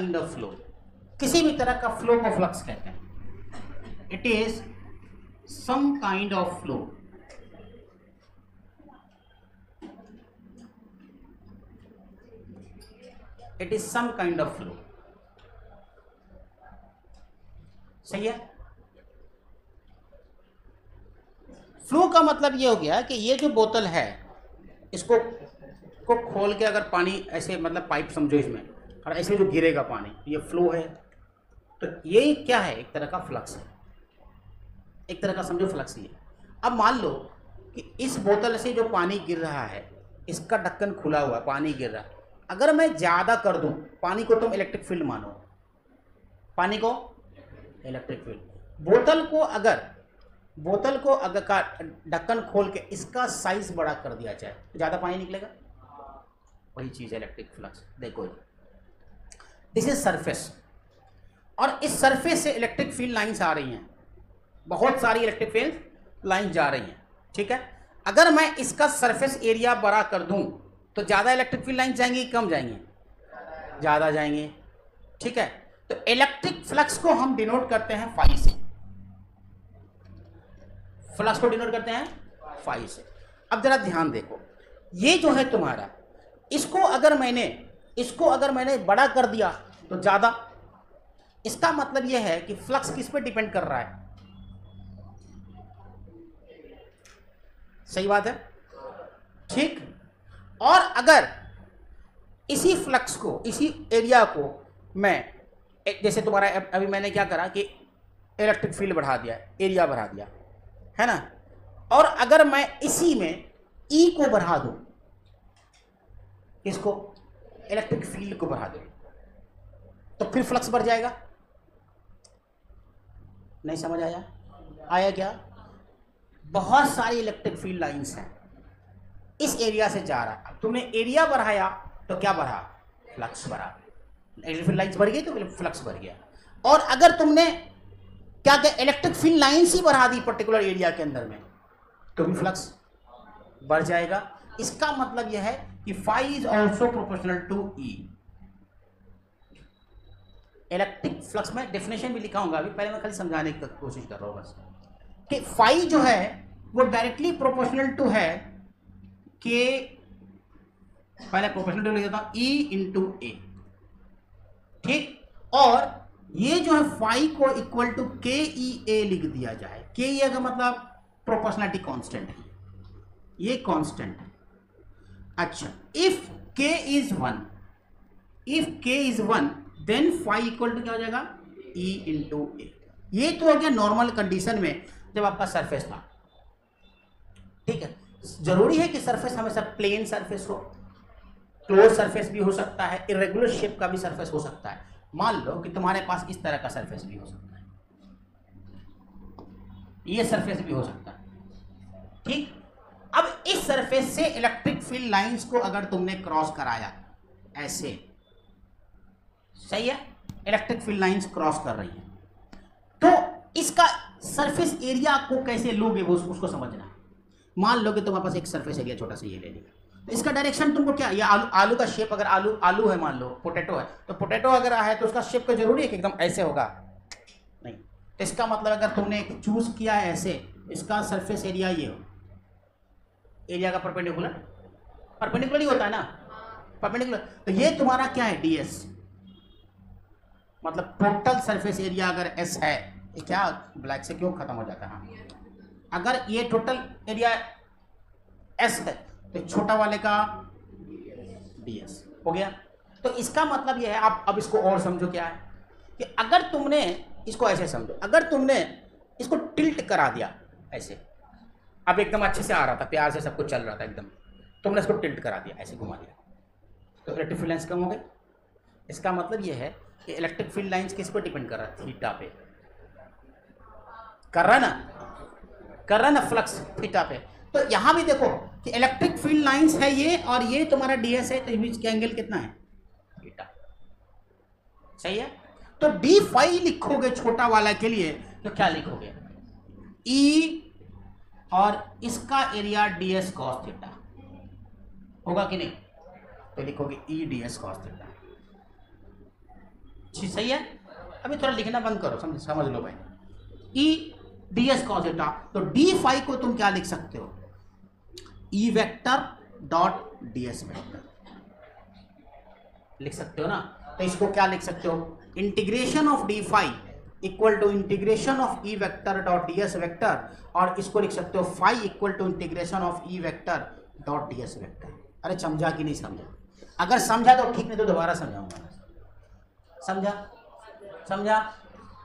Kind of flow, किसी भी तरह का फ्लो को फ्लक्स कहते हैं. It is some kind of flow. It is some kind of flow. सही है. फ्लो का मतलब ये हो गया कि ये जो बोतल है इसको खोल के अगर पानी ऐसे मतलब पाइप समझो इसमें, और ऐसे जो गिरेगा पानी, ये फ्लो है. तो ये क्या है? एक तरह का फ्लक्स है, एक तरह का समझो फ्लक्स ही है. अब मान लो कि इस बोतल से जो पानी गिर रहा है, इसका ढक्कन खुला हुआ है, पानी गिर रहा है. अगर मैं ज़्यादा कर दूं पानी को, तुम इलेक्ट्रिक फील्ड मानो, पानी को इलेक्ट्रिक फील्ड. बोतल को अगर का ढक्कन खोल के इसका साइज बड़ा कर दिया जाए तो ज़्यादा पानी निकलेगा. वही चीज़ है इलेक्ट्रिक फ्लक्स. देखो दिस इज सरफेस, और इस सरफेस से इलेक्ट्रिक फील्ड लाइंस आ रही हैं, बहुत सारी इलेक्ट्रिक फील्ड लाइंस जा रही हैं. ठीक है. अगर मैं इसका सरफेस एरिया बड़ा कर दूं तो ज़्यादा इलेक्ट्रिक फील्ड लाइंस जाएंगी, कम जाएंगी? ज़्यादा जाएंगे. ठीक है. तो इलेक्ट्रिक फ्लक्स को हम डिनोट करते हैं फाई से. फ्लक्स को डिनोट करते हैं फाई से. अब जरा ध्यान देखो, ये जो है तुम्हारा, इसको अगर मैंने बड़ा कर दिया तो ज़्यादा. इसका मतलब यह है कि फ्लक्स किस पे डिपेंड कर रहा है? सही बात है. ठीक. और अगर इसी फ्लक्स को, इसी एरिया को मैं, जैसे तुम्हारा अभी मैंने क्या करा कि इलेक्ट्रिक फील्ड बढ़ा दिया, एरिया बढ़ा दिया, है ना. और अगर मैं इसी में ई को बढ़ा दूं, इसको इलेक्ट्रिक फील्ड को बढ़ा दूं, तो फिर फ्लक्स बढ़ जाएगा. नहीं समझ आया क्या? बहुत सारी इलेक्ट्रिक फील्ड लाइंस हैं, इस एरिया से जा रहा है. अब तुमने एरिया बढ़ाया तो क्या बढ़ा? फ्लक्स बढ़ा. इलेक्ट्रिक फील्ड लाइंस बढ़ गई तो फ्लक्स बढ़ गया. और अगर तुमने क्या क्या इलेक्ट्रिक फील्ड लाइंस ही बढ़ा दी पर्टिकुलर एरिया के अंदर में, तो भी फ्लक्स बढ़ जाएगा. इसका मतलब यह है कि phi is also proportional to E. Electric flux में डेफिनेशन भी लिखाऊंगा, अभी पहले मैं खाली समझाने की कोशिश कर रहा हूं बस, कि फाई जो है वो डायरेक्टली प्रोपोर्शनल टू है के, पहले प्रोपोर्शनल टू लिख देता हूं, ई इंटू ए. ठीक. और ये जो है फाई को इक्वल टू के ई ए लिख दिया जाए. के ई ए का मतलब प्रोपोर्शनलिटी कांस्टेंट है, ये कांस्टेंट है. अच्छा, if K is 1, then phi equal to क्या हो जाएगा? E into A. ये तो हो गया नॉर्मल कंडीशन में जब आपका सरफेस था. ठीक है. जरूरी है कि सरफेस हमेशा प्लेन सरफेस हो, क्लोज सरफेस भी हो सकता है, इरेगुलर शेप का भी सरफेस हो सकता है. मान लो कि तुम्हारे पास इस तरह का सरफेस भी हो सकता है, ये सरफेस भी हो सकता है. ठीक. अब इस सरफेस से इलेक्ट्रिक फील्ड लाइंस को अगर तुमने क्रॉस कराया ऐसे, सही है, इलेक्ट्रिक फील्ड लाइंस क्रॉस कर रही है, तो इसका सरफेस एरिया को कैसे लोगे वो उसको समझना है. मान लो कि तुम्हारे पास एक सरफेस एरिया छोटा सा ये ले लिया, तो इसका डायरेक्शन तुमको क्या, ये आलू का शेप, अगर आलू है, मान लो पोटैटो है, तो पोटैटो अगर है तो उसका शेप का जरूरी है कि एकदम ऐसे होगा? नहीं. तो इसका मतलब अगर तुमने चूज किया है ऐसे, इसका सरफेस एरिया ये हो, एरिया का परपेंडिकुलर ही होता है ना, परपेंडिकुलर. तो ये तुम्हारा क्या है? ds. मतलब टोटल सरफेस एरिया अगर एस है, ये क्या ब्लैक से क्यों खत्म हो जाता है? हाँ, अगर ये टोटल एरिया एस है तो छोटा वाले का ds हो गया. तो इसका मतलब यह है, आप अब इसको और समझो क्या है, कि अगर तुमने इसको ऐसे समझो, अगर तुमने इसको टिल्ट करा दिया ऐसे, अब एकदम अच्छे से आ रहा था, प्यार से सब कुछ चल रहा था एकदम, तुमने इसको टिल्ट करा दिया, ऐसे घुमा दिया, तो इलेक्ट्रिक फील्ड लाइंस कम हो गई. इसका मतलब यह है कि इलेक्ट्रिक फील्ड लाइंस किस पर डिपेंड कर रहा है? थीटा पे कर रहा है ना फ्लक्स, थीटा पे. तो यहां भी देखो कि इलेक्ट्रिक फील्ड लाइंस है ये, और ये तुम्हारा ds है, तो बीच का एंगल कितना है? थीटा. सही है. तो डी फाई लिखोगे छोटा वाला के लिए तो क्या लिखोगे? ई और इसका एरिया ds cos थीटा होगा कि नहीं? तो लिखोगे ई ds cos थीटा. सही है। अभी थोड़ा लिखना बंद करो, समझ लो भाई। E D S cos theta, तो डी फाई को तुम क्या लिख सकते हो, ई vector dot D S vector लिख सकते हो ना। तो इसको क्या लिख सकते हो, integration of D phi equal to integration of E vector dot D S vector, और इसको लिख सकते हो phi equal to integration of E vector dot D S vector. अरे समझा कि नहीं समझा? अगर समझा तो ठीक, नहीं तो दोबारा समझाऊंगा। समझा?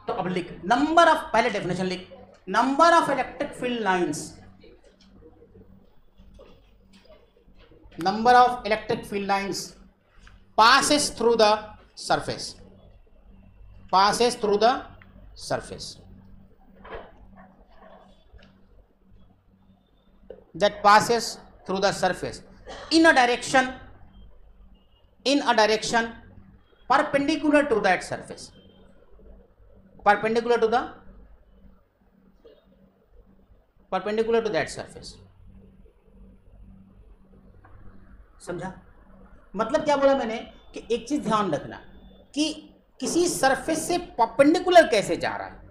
तो अब लिख नंबर ऑफ, पहले डेफिनेशन लिख, number of electric field lines, number of electric field lines passes through the surface, passes through the surface, that passes through the surface in a direction perpendicular to that surface, perpendicular to that surface। समझा? मतलब क्या बोला मैंने कि एक चीज ध्यान रखना कि किसी सरफेस से परपेंडिकुलर कैसे जा रहा है,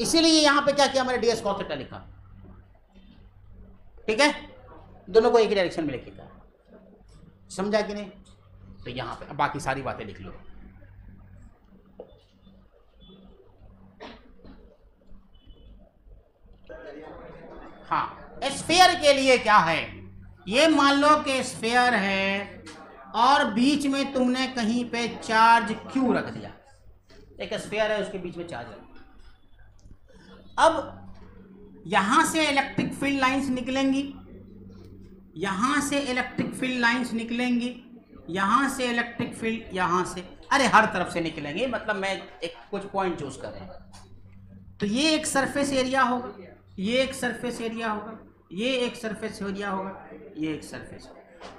इसीलिए यहां पे क्या किया मैंने, ds cos थीटा लिखा। ठीक है, दोनों को एक ही डायरेक्शन में लिखेगा। समझा कि नहीं? तो यहां पे अब बाकी सारी बातें लिख लो। हाँ, स्फीयर के लिए क्या है, ये मान लो कि स्फीयर है और बीच में तुमने कहीं पे चार्ज Q रख दिया, एक स्फीयर है उसके बीच में चार्ज रख दिया। अब यहां से इलेक्ट्रिक फील्ड लाइंस निकलेंगी, यहां से इलेक्ट्रिक फील्ड लाइंस निकलेंगी, यहां से इलेक्ट्रिक फील्ड, यहां से, अरे हर तरफ से निकलेंगे, मतलब मैं एक कुछ पॉइंट चूज कर रहे हैं। तो ये एक सरफेस एरिया होगा, ये एक सरफेस एरिया होगा, ये एक सरफेस एरिया होगा, ये एक सरफेस।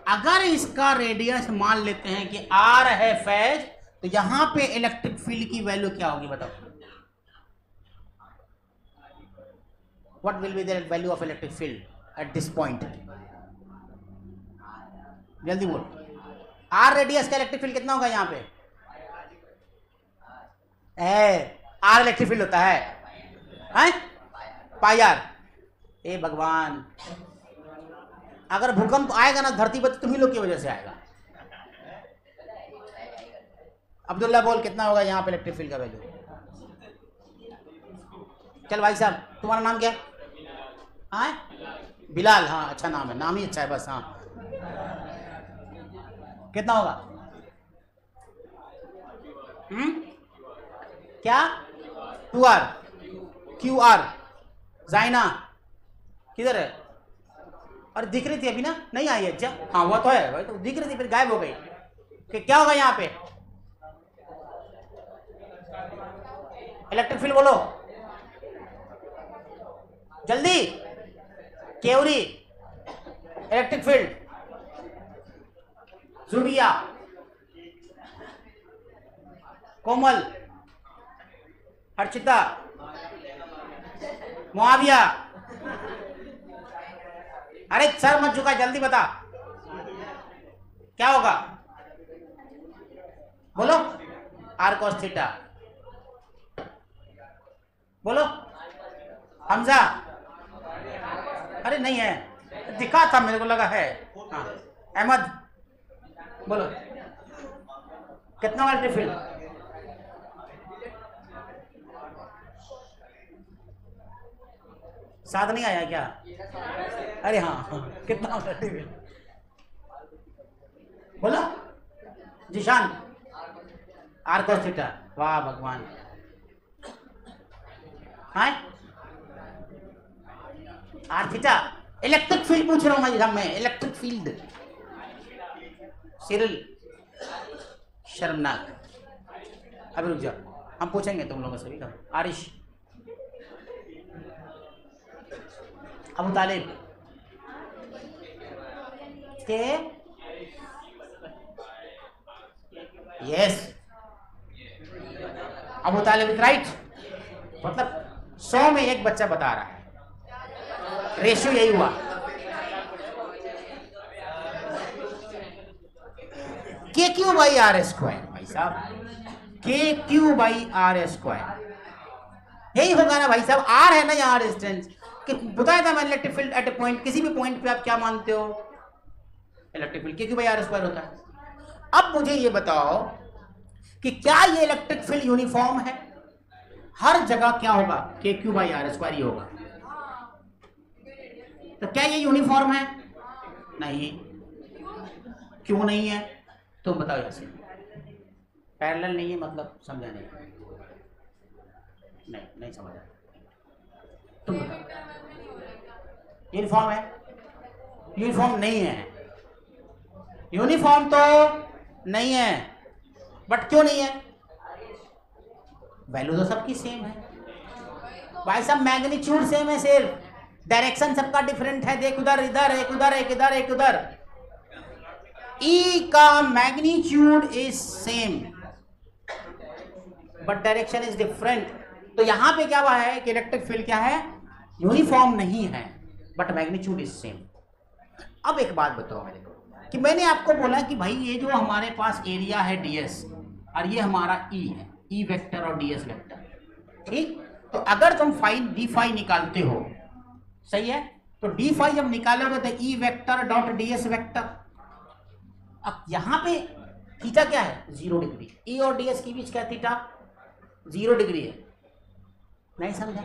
अगर इसका रेडियस मान लेते हैं कि r है फेज, तो यहां पे इलेक्ट्रिक फील्ड की वैल्यू क्या होगी बताओ? What will be the value of electric field at this point? जल्दी बोल, r रेडियस का इलेक्ट्रिक फील्ड कितना होगा यहां पे? r इलेक्ट्रिक फील्ड होता है पाई r। ए भगवान, अगर भूकंप आएगा ना धरती पर तो तुम्ही लोग की वजह से आएगा। अब्दुल्ला बोल कितना होगा यहाँ पे इलेक्ट्रिक फील्ड का वैल्यू? चल भाई साहब, तुम्हारा नाम क्या है? बिलाल, हाँ अच्छा नाम है, नाम ही अच्छा है बस। हाँ, कितना होगा? क्या? 2r QR। जाइना किधर है? और दिख रही थी अभी ना, नहीं आई है? अच्छा हाँ, वो तो है भाई, तो दिख रही थी फिर गायब हो गई। कि क्या होगा यहाँ पे? इलेक्ट्रिक फील्ड बोलो जल्दी। केवरी इलेक्ट्रिक फील्ड, जुबिया, कोमल, हर्षिता, मुआविया। अरे सर मत झुका, जल्दी बता क्या होगा? बोलो। r cos theta. बोलो हमजा। अरे नहीं है, दिखा था मेरे को लगा है। हाँ अहमद बोलो कितना वाला टिफिन? साथ नहीं आया क्या? अरे हाँ, कितना वाला टिफिन बोलो जिशान। r cos theta. वाह भगवान। हाँ r थीटा। इलेक्ट्रिक फील्ड पूछ रहा हूँ भाई मैं, इलेक्ट्रिक फील्ड। सिरिल शर्मनाक। अभी रुक जाओ, हम पूछेंगे तुम लोगों से भी। आरिश, अबू तालिब के, yes Abu Talib is right. मतलब 100 में एक बच्चा बता रहा है, रेशियो यही हुआ। के क्यू बाई आर स्क्वायर भाई साहब, के क्यू बाई आर स्क्वायर। यही होगा ना भाई साहब, आर है ना यहाँ डिस्टेंस, कि बताया था मैंने electric field at A point, किसी भी पॉइंट पे आप क्या मानते हो, इलेक्ट्रिक फील्ड के क्यू बाई आर स्क्वायर होता है। अब मुझे ये बताओ कि क्या ये इलेक्ट्रिक फील्ड यूनिफॉर्म है, हर जगह क्या होगा, के क्यू बाई आर स्क्वायर ही होगा। तो क्या ये यूनिफॉर्म है? नहीं। क्यों नहीं है? तुम बताओ। ऐसे पैरेलल नहीं है मतलब समझा नहीं? नहीं समझा। तुम बताओ। यूनिफॉर्म है? यूनिफॉर्म नहीं है। यूनिफॉर्म तो नहीं है, बट क्यों नहीं है? वैल्यू तो सबकी सेम है भाई साहब, मैग्नीट्यूड सेम है, सिर्फ डायरेक्शन सबका डिफरेंट है। देख उधर, इधर एक, उधर एक, इधर एक, उधर। ई का magnitude is same but direction is different. तो यहां पे क्या हुआ है कि इलेक्ट्रिक फील्ड क्या है, यूनिफॉर्म नहीं है बट मैग्नीट्यूड इज सेम। अब एक बात बताओ मेरे को कि मैंने आपको बोला कि भाई ये जो हमारे पास एरिया है ds और ये हमारा ई है, ई वेक्टर और ds वेक्टर, ठीक। तो अगर तुम डी फाई निकालते हो, सही है, तो डी फाई जब निकालोगे तो ई वेक्टर डॉट ds वेक्टर। अब यहां पे थीटा क्या है, 0 डिग्री। ई और ds के बीच क्या थीटा, 0 डिग्री है। नहीं समझा?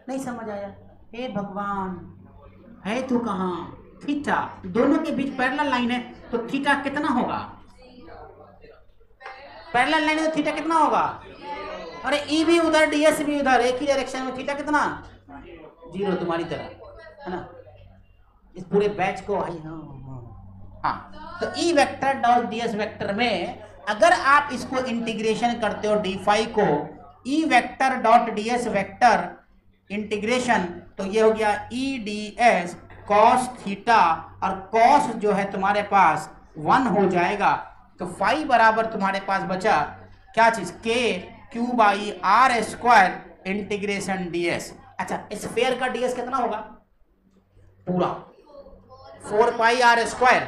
नहीं समझ आया? हे भगवान, है तू कहाँ? थीटा दोनों के बीच पैरेलल लाइन है, तो थीटा कितना होगा? पैरेलल लाइन है तो थीटा कितना होगा? अरे ई भी उधर, ds भी उधर, एक ही डायरेक्शन में, थीटा कितना? 0, तुम्हारी तरह, है ना? इस पूरे बैच को हाँ। तो ई वेक्टर डॉट ds वेक्टर में अगर आप इसको इंटीग्रेशन करते हो डी फाई को, ई vector dot ds vector integration, तो ये हो गया E D S cos theta, और कॉस जो है तुम्हारे पास 1 हो जाएगा। तो फाई बराबर तुम्हारे पास बचा क्या चीज, k q by r square integration ds। अच्छा, स्फीयर का ds कितना होगा? पूरा 4 pi r square,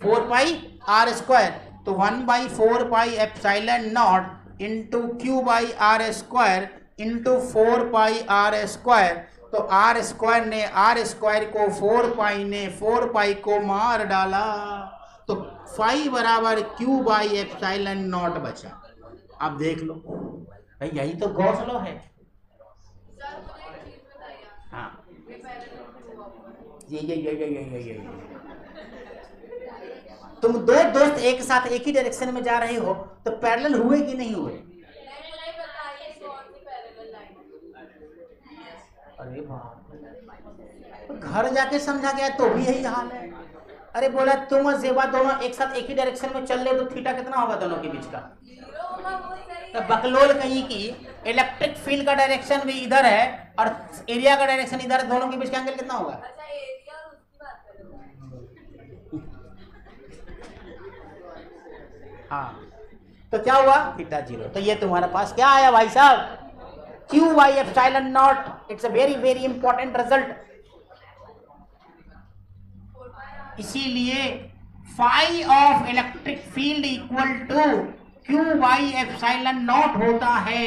4 pi r square, तो 1/4 pi epsilon naught into q by r square into 4 pi r square. तो आर स्क्वायर ने आर स्क्वायर को 4 पाई ने 4 पाई को मार डाला, तो फाई बराबर क्यू बाई एप्सिलॉन नॉट बचा। अब देख लो भाई, यही तो गॉस लॉ है। हाँ, ये तुम दो दोस्त एक साथ एक ही डायरेक्शन में जा रहे हो तो पैरेलल हुए कि नहीं हुए? अरे बाप, घर जाके समझा गया तो भी यही हाल है। अरे बोला तुम और जेबा दोनों एक साथ एक ही डायरेक्शन में चल रहे तो थीटा कितना होगा दोनों के बीच का? तो बकलोल कहीं की इलेक्ट्रिक फील्ड का डायरेक्शन भी इधर है और एरिया का डायरेक्शन इधर है, दोनों के बीच का एंगल कितना होगा? हाँ, तो क्या हुआ, थीटा 0। तो ये तुम्हारे पास क्या आया भाई साहब, q by epsilon naught. It's a very very important result. इसीलिए phi of electric field equal to Q by epsilon naught होता है।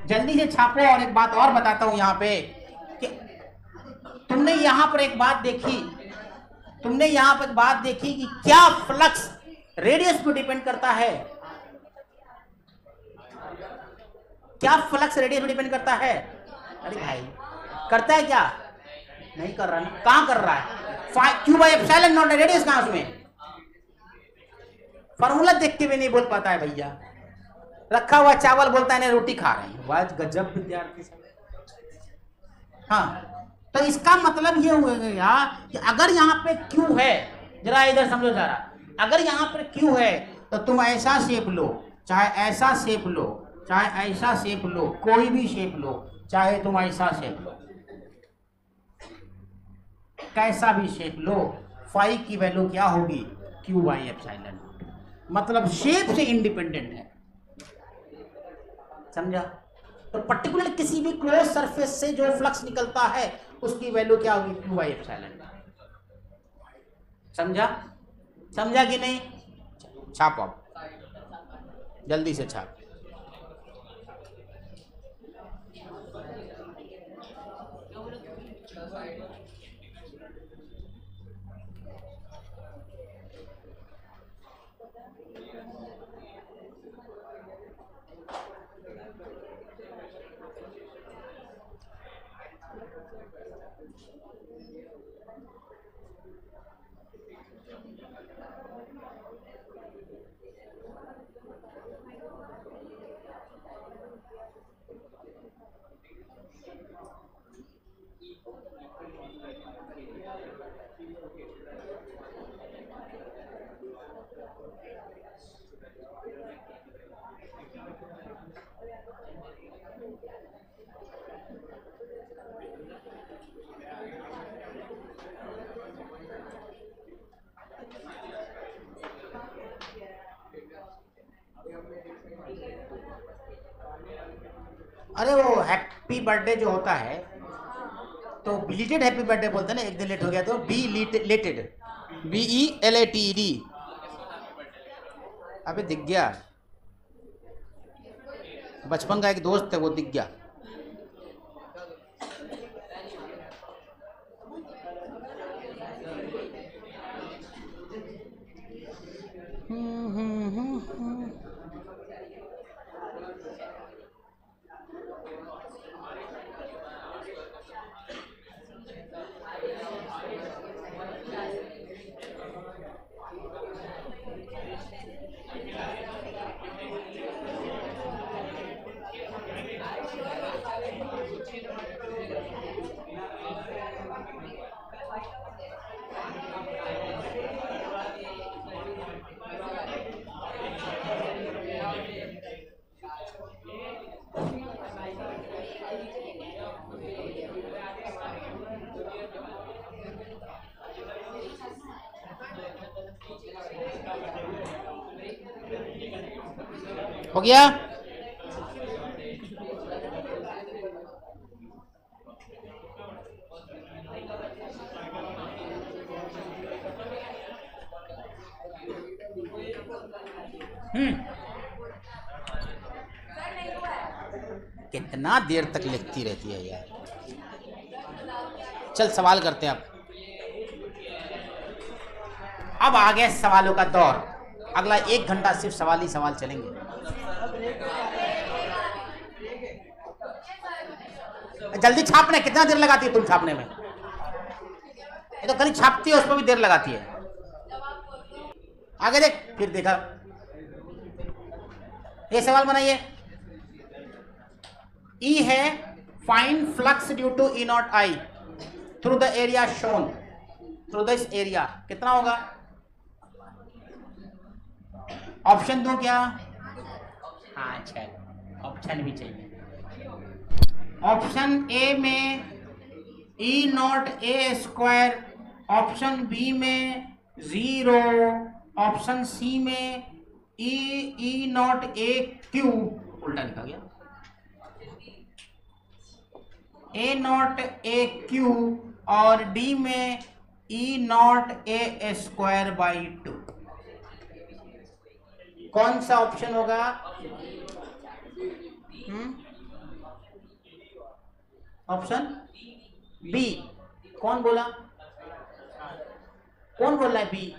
जल्दी से छापो। और एक बात और बताता हूं यहाँ पे कि तुमने यहाँ पर एक बात देखी, कि क्या फ्लक्स रेडियस पे डिपेंड करता है? क्या फ्लक्स रेडियस पे डिपेंड करता है? अरे भाई, करता है क्या? नहीं कर रहा ना। कहां कर रहा है? Q by epsilon not, radius कहां उसमें? फॉर्मूला देख के भी नहीं बोल पाता है भैया। रखा हुआ चावल बोलता है रोटी खा रहे हैं। वाह गजब विद्यार्थी। हाँ, तो इसका मतलब ये हुआ कि अगर यहाँ पे क्यू है, जरा इधर समझो जरा, अगर यहाँ पर क्यू है तो तुम ऐसा शेप लो, चाहे ऐसा शेप लो, चाहे ऐसा शेप लो, कोई भी शेप लो, चाहे तुम ऐसा शेप लो, कैसा भी शेप लो, फाई की वैल्यू क्या होगी? Q by epsilon. मतलब शेप से इंडिपेंडेंट है, समझा? तो पर्टिकुलर किसी भी क्लोज सरफेस से जो फ्लक्स निकलता है उसकी वैल्यू क्या होगी? Q by epsilon. समझा कि नहीं? छापो। जल्दी से छाप। अरे वो हैप्पी बर्थडे जो होता है तो बिलीटेड हैप्पी बर्थडे बोलते हैं ना, एक दिन लेट हो गया तो बी लेटेड, BELATED। अबे दिख गया, बचपन का एक दोस्त है वो दिख गया। हो गया? कितना देर तक लिखती रहती है यार। चल सवाल करते हैं अब आ गया सवालों का दौर। अगला 1 घंटा सिर्फ सवाल ही सवाल चलेंगे। जल्दी छापने, कितना देर लगाती है तुम छापने में? ये तो खाली छापती है, उसमें भी देर लगाती है। आगे देख, फिर देखा। ये सवाल बनाइए। E है find flux due to E0I through the area shown, through this area. कितना होगा? ऑप्शन दो क्या? हाँ चल, ऑप्शन भी चाहिए। ऑप्शन ए में E0A², ऑप्शन बी में 0, ऑप्शन सी में E0AQ, उल्टा लिखा गया, A0AQ, और डी में E0A²/2। कौन सा ऑप्शन होगा? Option B. कौन बोला? कौन बोल रहा है बी?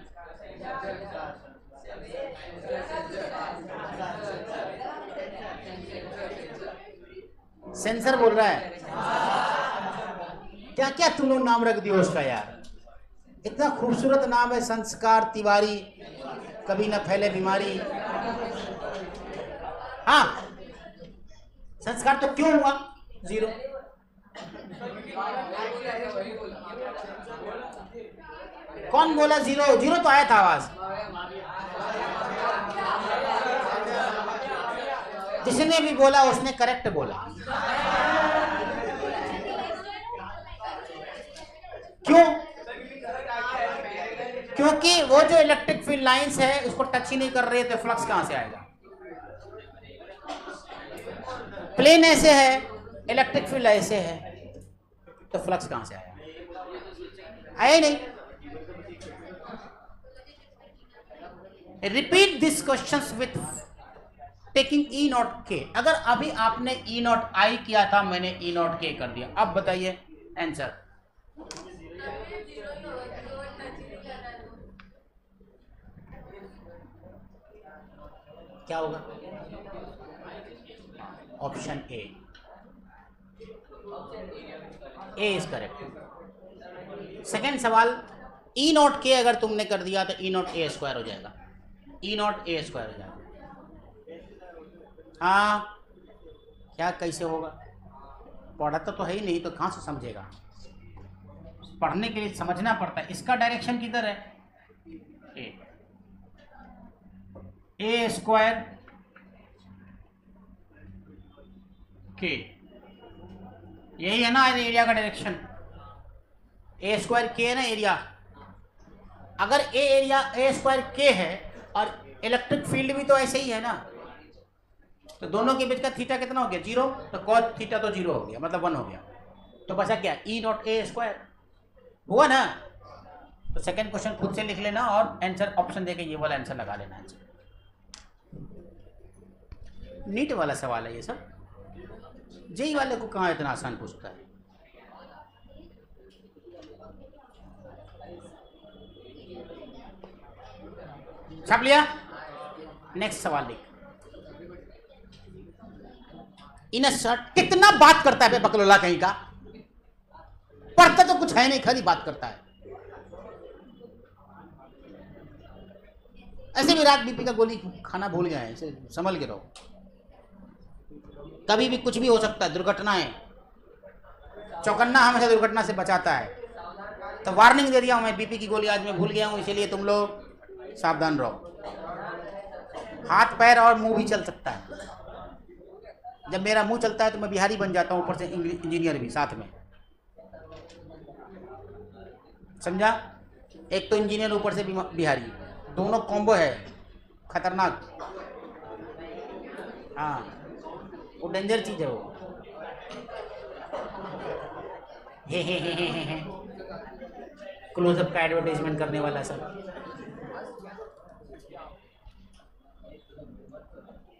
सेंसर बोल रहा है। क्या क्या तुम लोग नाम रख दियो उसका यार। इतना खूबसूरत नाम है, संस्कार तिवारी, कभी न फैले बीमारी। हाँ, संस्कार तो क्यों हुआ 0? कौन बोला 0? 0 तो आया था आवाज। जिसने भी बोला उसने करेक्ट बोला। क्यों? क्योंकि वो जो इलेक्ट्रिक फील्ड लाइंस है उसको टच ही नहीं कर रहे, तो फ्लक्स कहां से आएगा? प्लेन ऐसे है, इलेक्ट्रिक फील्ड ऐसे है, तो फ्लक्स कहां से आया? आया नहीं। Repeat this questions with taking E not के, अगर अभी आपने ई नॉट आई किया था, मैंने ई नॉट के कर दिया, अब बताइए आंसर क्या होगा? Option A is correct. Second सवाल, ई नॉट के अगर तुमने कर दिया तो ई नॉट ए स्क्वायर हो जाएगा, ई नॉट ए स्क्वायर हो जाएगा। हाँ क्या कैसे होगा? पढ़ता तो है ही नहीं तो कहाँ से समझेगा? पढ़ने के लिए समझना पड़ता है। इसका डायरेक्शन किधर है? ए स्क्वायर के, यही है ना एरिया का डायरेक्शन, ए स्क्वायर के है ना एरिया। अगर ए एरिया ए स्क्वायर के है और इलेक्ट्रिक फील्ड भी तो ऐसे ही है ना, तो दोनों के बीच का थीटा कितना हो गया? 0, तो कॉस थीटा तो 0 हो गया, मतलब 1 हो गया, तो बचा क्या? ई नॉट ए स्क्वायर हुआ ना। तो सेकंड क्वेश्चन खुद से लिख लेना और आंसर ऑप्शन देके ये वाला आंसर लगा लेना। आंसर नीट वाला सवाल है ये सब, जेई वाले को कहाँ इतना आसान पूछता है। छाप लिया? नेक्स्ट सवाल लिख। इन शर्ट कितना बात करता है बे बकलोला कहीं का, पढ़ता तो कुछ है नहीं, खाली बात करता है। ऐसे भी रात बीपी का गोली खाना भूल गए हैं, इसे संभल के रहो, कभी भी कुछ भी हो सकता है। दुर्घटनाएं, चौकन्ना हमेशा दुर्घटना से बचाता है। तो वार्निंग दे दिया हूं मैं, बीपी की गोली आज मैं भूल गया हूं, इसीलिए तुम लोग सावधान रहो। हाथ पैर और मुंह भी चल सकता है। जब मेरा मुंह चलता है तो मैं बिहारी बन जाता हूं, ऊपर से इंजीनियर भी साथ में, समझा? एक तो इंजीनियर ऊपर से बिहारी, दोनों कॉम्बो है खतरनाक। हाँ वो डेंजर चीज है वो। हे क्लोजअप का एडवर्टाइजमेंट करने वाला सब।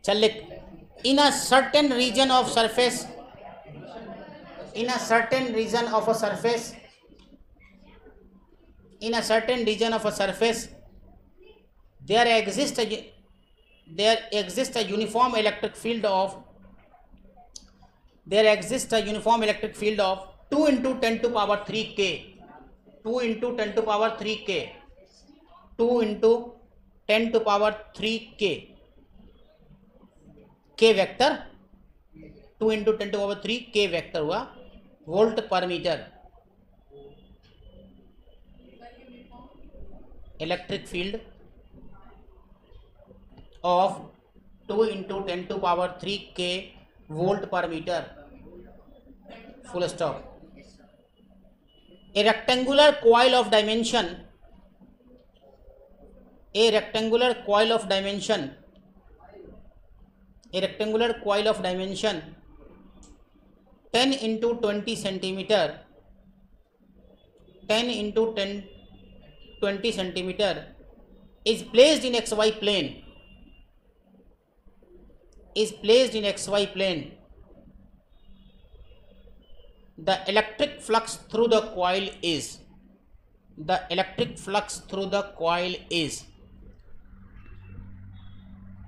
चल लिख। In a certain region of surface, in a certain region of a surface, in a certain region of a surface there exists a uniform electric field of 2 into 10 to power 3 k, 2 into 10 to power 3 k, 2 into 10 to power 3 k, k vector 2 into 10 to power 3 k vector हुआ volt per metre. Electric field of 2 into 10 to power 3 k volt per metre, full stop. A rectangular coil of dimension, a rectangular coil of dimension, a rectangular coil of dimension 10 into 20 centimetre, 10 into 20 centimeter is placed in xy plane, is placed in xy plane. The electric flux through the coil is, the electric flux through the coil is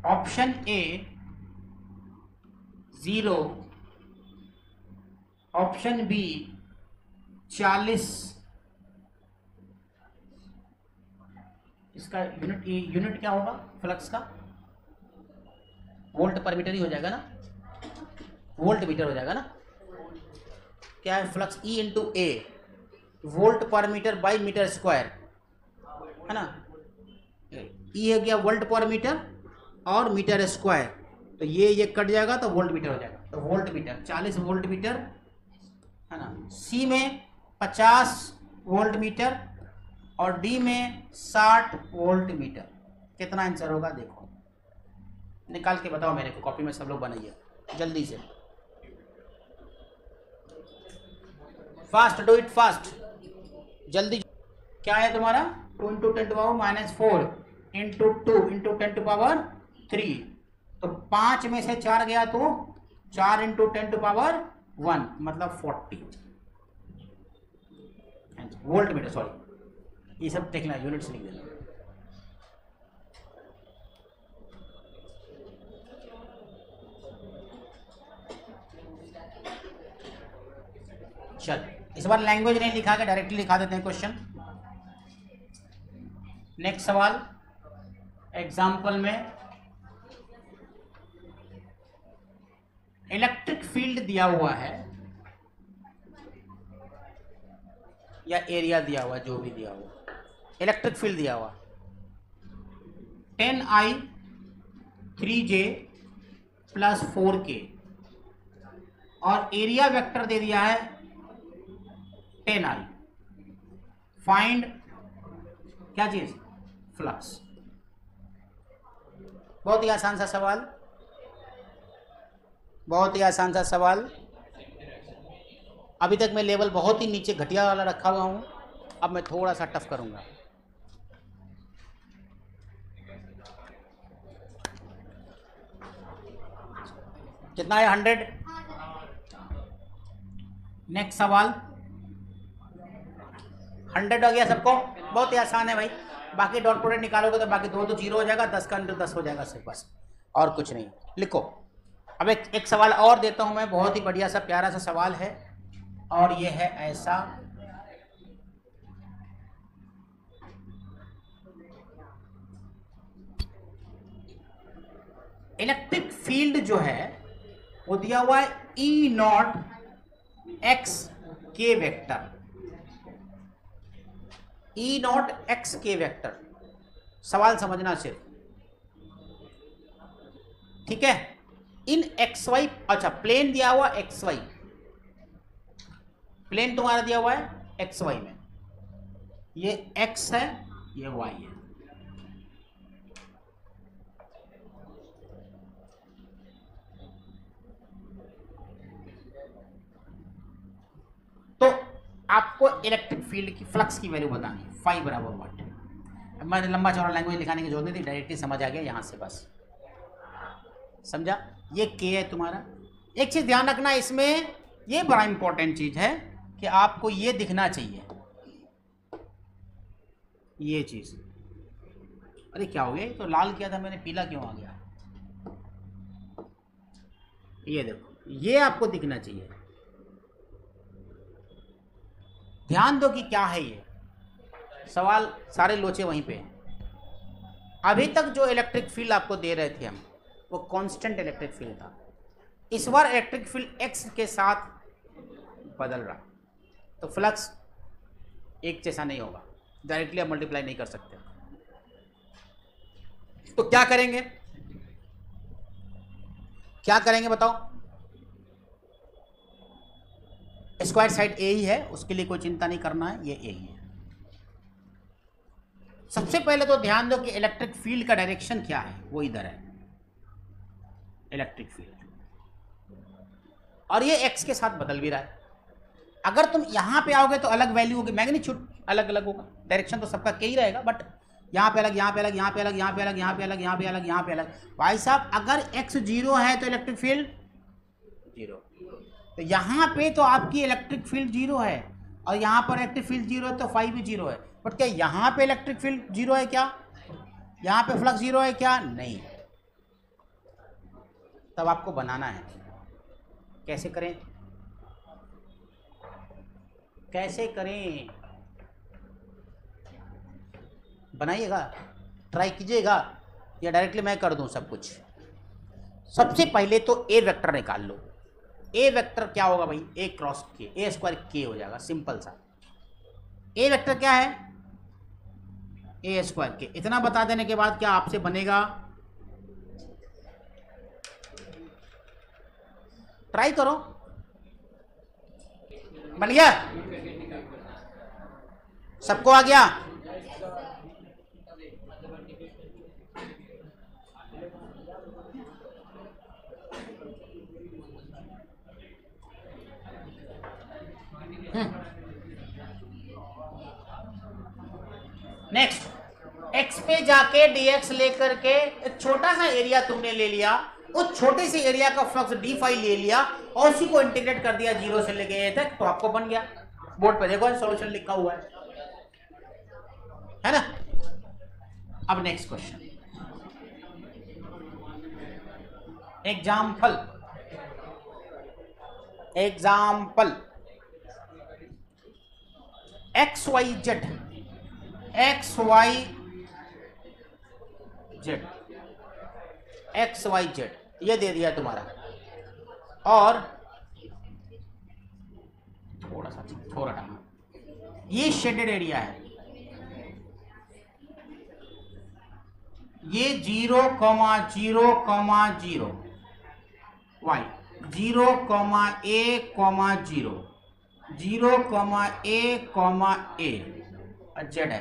option A 0, option B 40, इसका unit क्या होगा flux का? Volt per metre ही हो जाएगा ना, volt meter हो जाएगा ना। क्या है flux? E into A, volt per metre by metre square, है ना। ई हो गया वोल्ट पर मीटर और मीटर स्क्वायर, तो ये कट जाएगा तो वोल्ट मीटर हो जाएगा। तो वोल्ट मीटर 40 वोल्ट मीटर, है ना। सी में 50 वोल्ट मीटर और डी में 60 वोल्ट मीटर। कितना आंसर होगा देखो, निकाल के बताओ मेरे को, कॉपी में सब लोग बनाइए जल्दी से, फास्ट, डू इट फास्ट, जल्दी। क्या है तुम्हारा? 2 into 10 to power -4 into 2 into 10 to power 3 तो 5 में से 4 गया तो 4 इंटू 10⁻1 मतलब 40 वोल्ट मीटर। सॉरी ये सब देखना, यूनिट्स लिख देना। चल इस बार लैंग्वेज नहीं लिखा के डायरेक्टली लिखा देते हैं क्वेश्चन। नेक्स्ट सवाल एग्जाम्पल में इलेक्ट्रिक फील्ड दिया हुआ है या एरिया दिया हुआ है, जो भी दिया हुआ, इलेक्ट्रिक फील्ड दिया हुआ 10I 3J प्लस 4K और एरिया वेक्टर दे दिया है 10I। फाइंड क्या चीज, फ्लक्स। बहुत ही आसान सा सवाल, बहुत ही आसान सा सवाल। अभी तक मैं लेवल बहुत ही नीचे घटिया वाला रखा हुआ हूं, अब मैं थोड़ा सा टफ करूंगा। कितना है 100। नेक्स्ट सवाल 100 हो गया सबको, बहुत ही आसान है भाई। बाकी डॉट प्रोडक्ट निकालोगे तो बाकी 2 तो 0 हो जाएगा, 10 का अंडर 10 हो जाएगा सिर्फ, बस और कुछ नहीं। लिखो अब एक सवाल और देता हूं मैं, बहुत ही बढ़िया सा प्यारा सा सवाल है और ये है ऐसा। इलेक्ट्रिक फील्ड जो है वो दिया हुआ है E0 x k vector, E0 x k vector. सवाल समझना सिर्फ, ठीक है। इन XY, अच्छा प्लेन दिया हुआ XY, प्लेन तुम्हारा दिया हुआ है XY में, ये X है ये Y है। तो आपको इलेक्ट्रिक फील्ड की फ्लक्स की वैल्यू बतानी है, फाई बराबर वाट। अब मैं लंबा चौड़ा लैंग्वेज लिखाने की जरूरत नहीं थी, डायरेक्टली समझ आ गया यहाँ से, बस समझा। ये के है तुम्हारा। एक चीज ध्यान रखना इसमें, ये बड़ा इंपॉर्टेंट चीज है कि आपको ये दिखना चाहिए, ये चीज। अरे क्या हो गया, तो लाल किया था मैंने, पीला क्यों आ गया? ये देखो, ये आपको दिखना चाहिए। ध्यान दो कि क्या है ये सवाल, सारे लोचे वहीं पे हैं। अभी तक जो इलेक्ट्रिक फील्ड आपको दे रहे थे हम, वो कांस्टेंट इलेक्ट्रिक फील्ड था। इस बार इलेक्ट्रिक फील्ड x के साथ बदल रहा, तो फ्लक्स एक जैसा नहीं होगा, डायरेक्टली आप मल्टीप्लाई नहीं कर सकते। तो क्या करेंगे, क्या करेंगे बताओ? स्क्वायर साइड ए ही है, उसके लिए कोई चिंता नहीं करना है, ये ए ही है। सबसे पहले तो ध्यान दो कि इलेक्ट्रिक फील्ड का डायरेक्शन क्या है, वो इधर है इलेक्ट्रिक फील्ड, और ये x के साथ बदल भी रहा है। अगर तुम यहां पे आओगे तो अलग वैल्यू होगी, मैग्नीट्यूड अलग अलग होगा, डायरेक्शन तो सबका के ही रहेगा, बट यहाँ पे अलग, यहाँ पे अलग, यहाँ पे अलग, यहाँ पे अलग, यहाँ पे अलग, यहाँ पे अलग, यहाँ पे अलग। भाई साहब अगर x 0 है तो इलेक्ट्रिक फील्ड 0, तो यहाँ पे तो आपकी इलेक्ट्रिक फील्ड 0 है, और यहाँ पर इलेक्ट्रिक फील्ड 0 है तो फाई भी 0 है। बट क्या यहाँ पे इलेक्ट्रिक फील्ड 0 है क्या? यहाँ पे फ्लक्स 0 है क्या? नहीं। तब आपको बनाना है, कैसे करें, कैसे करें, बनाइएगा, ट्राई कीजिएगा, या डायरेक्टली मैं कर दूं सब कुछ। सबसे पहले तो ए वेक्टर निकाल लो। ए वेक्टर क्या होगा भाई? ए क्रॉस के, ए स्क्वायर के हो जाएगा, सिंपल सा। ए वेक्टर क्या है? ए स्क्वायर के। इतना बता देने के बाद क्या आपसे बनेगा? ट्राई करो, बन गया? सबको आ गया? नेक्स्ट, एक्स पे जाके के dx लेकर के एक छोटा सा एरिया तुमने ले लिया, उस छोटे से एरिया का फ्लक्स डी फाई ले लिया और उसी को इंटीग्रेट कर दिया 0 से लेके a तक, तो आपको बन गया। बोर्ड पे देखो सॉल्यूशन लिखा हुआ है ना। अब next question, example X Y Z ये दे दिया तुम्हारा, और थोड़ा ये शेडेड एरिया है, ये 0,0,0 y 0,a,0 0,a,a जेड है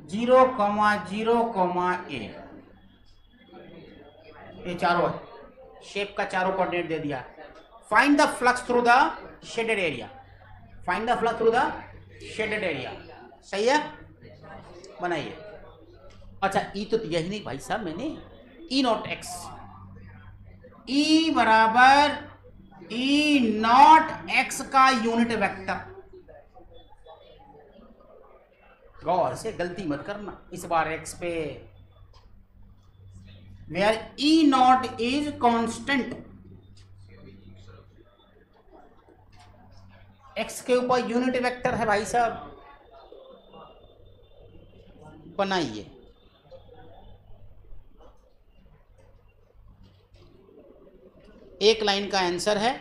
0,0,a, ये चारों है, शेप का चारों कोऑर्डिनेट दे दिया। Find the flux through the shaded area, find the flux through the shaded area. सही है, बनाइए। अच्छा ई तो यही नहीं भाई साहब, मैंने ई नॉट एक्स, ई बराबर ई नॉट एक्स का यूनिट वेक्टर। गौर से गलती मत करना इस बार एक्स पे, where E not is constant, X के ऊपर यूनिट वेक्टर है भाई साहब। बनाइए। एक लाइन का आंसर है,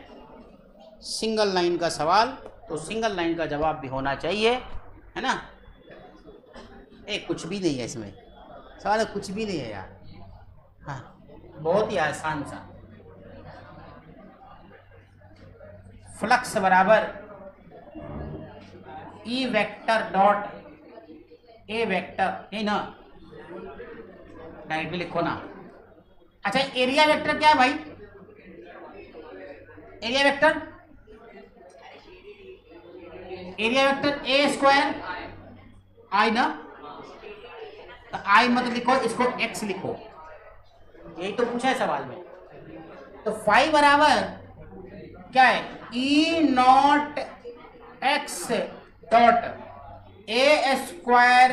सिंगल लाइन का सवाल, तो सिंगल लाइन का जवाब भी होना चाहिए, है ना। एक कुछ भी नहीं है इसमें, सवाल कुछ भी नहीं है यार। हाँ बहुत ही आसान सा, फ्लक्स बराबर ई वेक्टर डॉट ए वेक्टर, ये ना डायरेक्टली लिखो ना। अच्छा एरिया वेक्टर क्या है भाई, एरिया वेक्टर ए स्क्वायर आई ना, तो आई मत लिखो, इसको एक्स लिखो, यही तो पूछा है सवाल में। तो फाई बराबर क्या है, e not x dot a square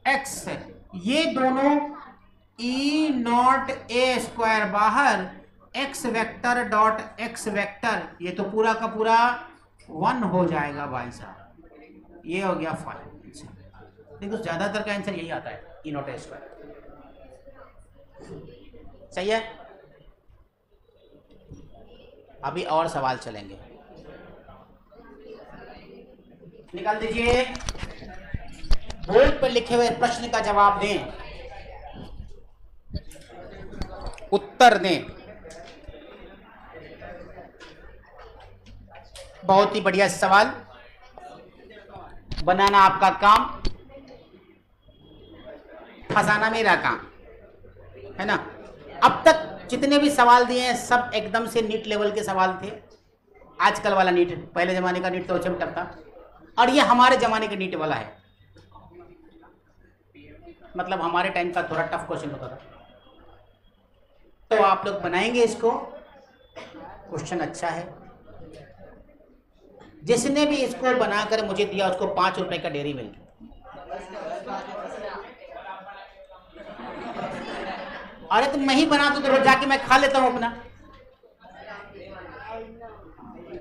x, ये दोनों ई नॉट ए स्क्वायर बाहर, x vector dot x vector, ये तो पूरा का पूरा 1 हो जाएगा भाई साहब। ये हो गया 5। देखो ज्यादातर का आंसर यही आता है, ई नॉट ए स्क्वायर। सही है। अभी और सवाल चलेंगे, निकाल दीजिए, बोर्ड पर लिखे हुए प्रश्न का जवाब दें, उत्तर दें। बहुत ही बढ़िया सवाल, बनाना आपका काम, फंसाना मेरा काम, है ना। अब तक जितने भी सवाल दिए हैं सब एकदम से नीट लेवल के सवाल थे। आजकल वाला नीट, पहले जमाने का नीट तो चमटक था, और ये हमारे जमाने के नीट वाला है, मतलब हमारे टाइम का थोड़ा टफ क्वेश्चन होता था। तो आप लोग बनाएंगे इसको, क्वेश्चन अच्छा है। जिसने भी इसको बनाकर मुझे दिया उसको 5 रुपए का डेयरी मिल्क। अरे तो मैं ही बना दूं तो रोज जाके मैं खा लेता हूं अपना।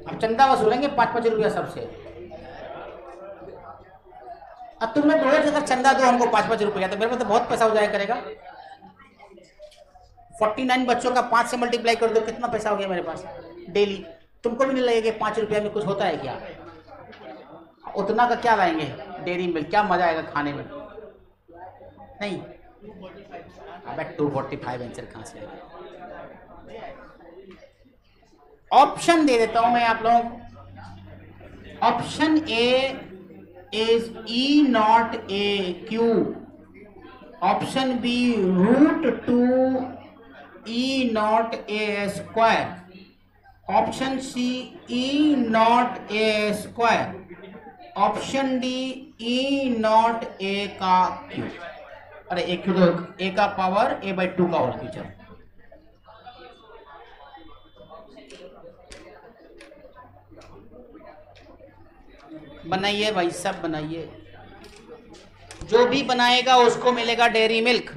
अब चंदा वसूलेंगे 5-5 रुपया सबसे। अब तुम लोग रोज अगर चंदा दो हमको 5-5 रुपया, तो मेरे पास तो बहुत पैसा हो जाया करेगा। 49 बच्चों का 5 से मल्टीप्लाई कर दो, कितना पैसा हो गया मेरे पास डेली। तुमको भी नहीं लगेगा 5 रुपया में कुछ होता है क्या? उतना का क्या लाएंगे डेयरी मिल्क, क्या मजा आएगा खाने में? नहीं। अब 245 आंसर कहां से आएगा? ऑप्शन दे देता हूं मैं आप लोगों को। Option A is E not A Q, option B √2 E not a square, option C E not a square, option D E not A का क्यूब। अरे एक क्यों, तो ए का पावर a बाई 2 का होल क्यूब। बनाइए भाई सब बनाइए, जो भी बनाएगा उसको मिलेगा डेयरी मिल्क।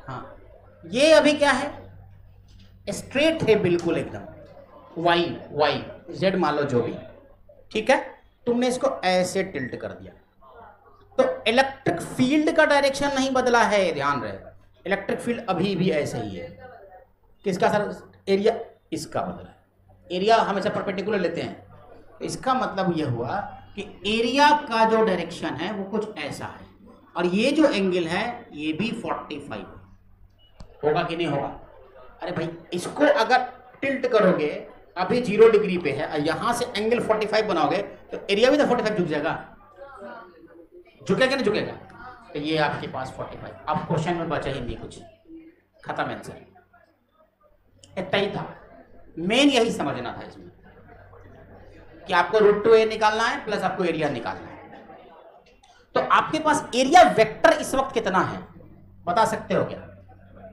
हाँ ये अभी क्या है, स्ट्रेट है बिल्कुल एकदम, वाई वाई जेड मान लो जो भी, ठीक है। तुमने इसको ऐसे टिल्ट कर दिया तो इलेक्ट्रिक फील्ड का डायरेक्शन नहीं बदला है, ध्यान रहे, इलेक्ट्रिक फील्ड अभी भी ऐसे ही है। किसका सर, एरिया इसका बदला है, एरिया हमेशा परपेंडिकुलर लेते हैं, तो इसका मतलब यह हुआ कि एरिया का जो डायरेक्शन है वो कुछ ऐसा है, और ये जो एंगल है ये भी 45 होगा कि नहीं होगा। अरे भाई इसको अगर टिल्ट करोगे, अभी 0 डिग्री पे है और यहां से एंगल 45 बनाओगे तो एरिया भी तो 45 झुक जाएगा, झुकेगा नहीं झुकेगा। तो ये आपके पास 45, अब क्वेश्चन में बचा ही नहीं कुछ, खत्म आंसर, इतना ही था। मेन यही समझना था इसमें कि आपको √2a निकालना है प्लस आपको एरिया निकालना है। तो आपके पास एरिया वेक्टर इस वक्त कितना है बता सकते हो क्या?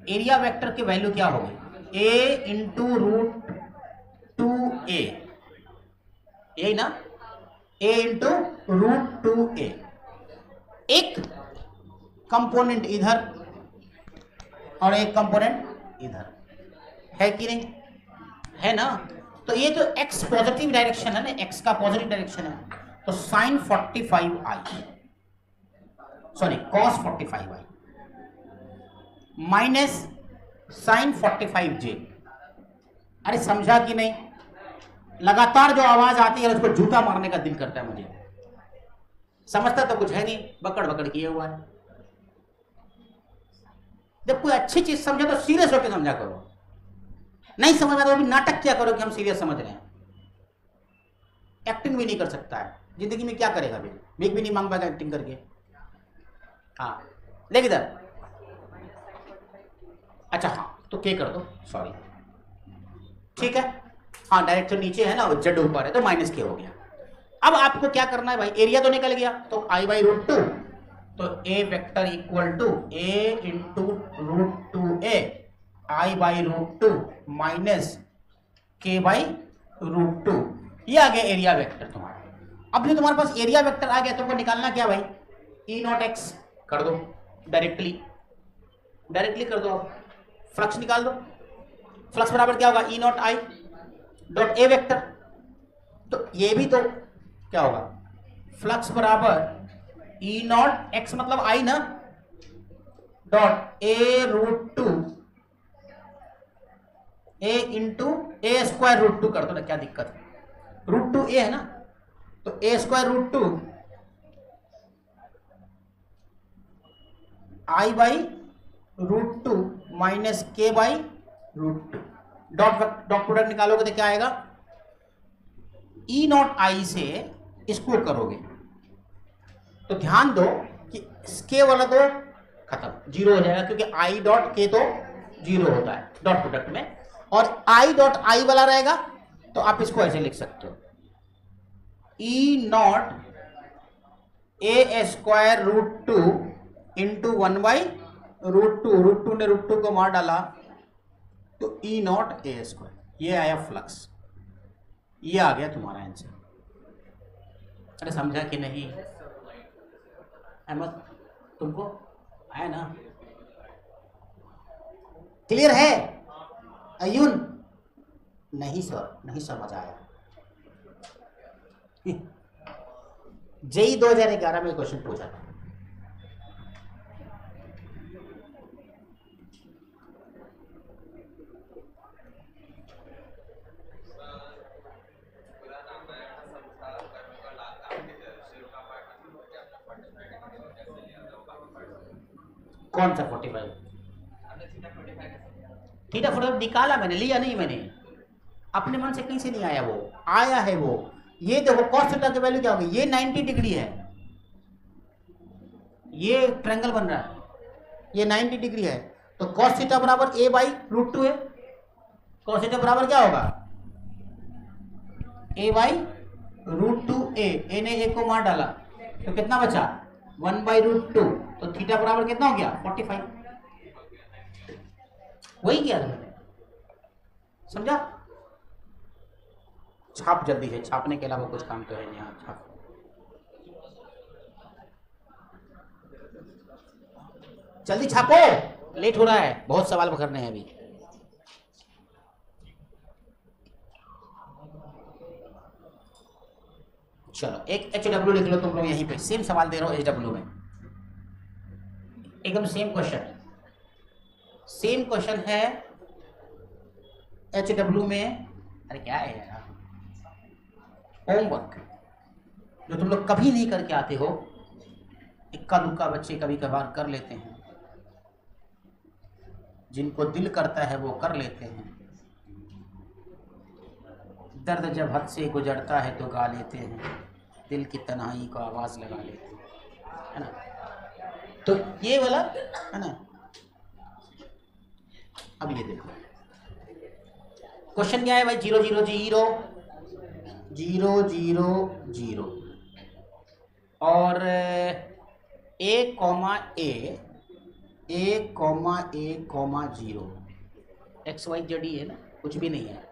एरिया वेक्टर की वैल्यू क्या होगी, a इंटू √2a, यही ना, a इंटू √2a। एक कंपोनेंट इधर और एक कंपोनेंट इधर है कि नहीं, है ना। तो ये तो x पॉजिटिव डायरेक्शन है ना, x का पॉजिटिव डायरेक्शन है, तो sine 45i sorry cos 45i minus sine 45j। अरे समझा कि नहीं, लगातार जो आवाज आती है उसको जूता मारने का दिल करता है मुझे, समझता तो कुछ है नहीं, बकड़ बकड़ किए हुआ है। जब कोई अच्छी चीज समझो तो सीरियस होकर समझा करो, नहीं समझ में तो अभी नाटक क्या करो कि हम सीरियस समझ रहे हैं। एक्टिंग भी नहीं कर सकता है जिंदगी में, क्या करेगा, अभी भीख भी नहीं मांग पाएगा एक्टिंग करके। हाँ लेकिन इधर, अच्छा हाँ तो के कर दो, सॉरी ठीक है, हाँ डायरेक्ट तो नीचे है ना, जेड ऊपर है तो माइनस के हो गया। अब आपको क्या करना है भाई, एरिया तो निकल गया, तो i बाई √2, तो a vector equal to a into √2a i by √2 minus k by √2, ये आ गया एरिया वेक्टर तुम्हारा। अब जो तुम्हारे पास एरिया वेक्टर आ गया, तुमको निकालना क्या भाई, E0x कर दो, डायरेक्टली कर दो। अब फ्लक्स निकाल दो, फ्लक्स बराबर क्या होगा, E0i डॉट a वेक्टर, तो ये भी तो क्या होगा, फ्लक्स बराबर E0x मतलब i ना, dot a √2 a into a square √2 कर दो ना, क्या दिक्कत है, √2a है ना, तो a square √2 i by √2 minus k by √2, dot product निकालोगे तो क्या आएगा, E0i से इसको करोगे तो ध्यान दो कि k वाला तो खत्म, 0 हो जाएगा, क्योंकि i डॉट k तो 0 होता है डॉट प्रोडक्ट में, और i डॉट i वाला रहेगा तो आप इसको ऐसे लिख सकते हो, E0 a square √2 into 1 by √2 ने √2 को मार डाला तो E0 a स्क्वायर, ये आया फ्लक्स, ये आ गया तुम्हारा आंसर। अरे समझा कि नहीं अहमद, तुमको है ना, क्लियर है अयुन? नहीं सर नहीं समझ आया। जेई 2011 में क्वेश्चन पूछा था, कौन सा 45, थीटा 45 निकाला मैंने, लिया नहीं मैंने, अपने मन से कहीं से नहीं आया, वो आया है वो। ये देखो cos थीटा की वैल्यू क्या होगी, ये 90 डिग्री है, ये ट्रायंगल बन रहा है, ये 90 डिग्री है, तो cos थीटा बराबर a बाई √2 है, cos थीटा बराबर क्या होगा, a बाई √2a, a ने a को मार डाला तो कितना बचा, 1 बाई √2 तो थीटा बराबर कितना हो गया 45। वही किया था मैंने, समझा। छाप जल्दी से, छापने के अलावा कुछ काम तो है नहीं। यहाँ छाप, जल्दी छापो, लेट हो रहा है, बहुत सवाल करने हैं अभी। चलो एक HW लिख लो तुम लोग यहीं पे, सेम सवाल दे रहा हूं HW में, एकदम सेम क्वेश्चन, सेम क्वेश्चन है HW में। अरे क्या है यार, होमवर्क जो तुम लोग कभी नहीं करके आते हो, इक्का दुक्का बच्चे कभी कभार कर लेते हैं, जिनको दिल करता है वो कर लेते हैं। दर्द जब हद से गुजरता है तो गा लेते हैं, दिल की तन्हाई को आवाज़ लगा लेते हैं, है ना। तो ये वाला है ना। अब ये देखो क्वेश्चन क्या है भाई, 0 0 0 0 0 0 और a comma a 0 x Y z ही है ना, कुछ भी नहीं है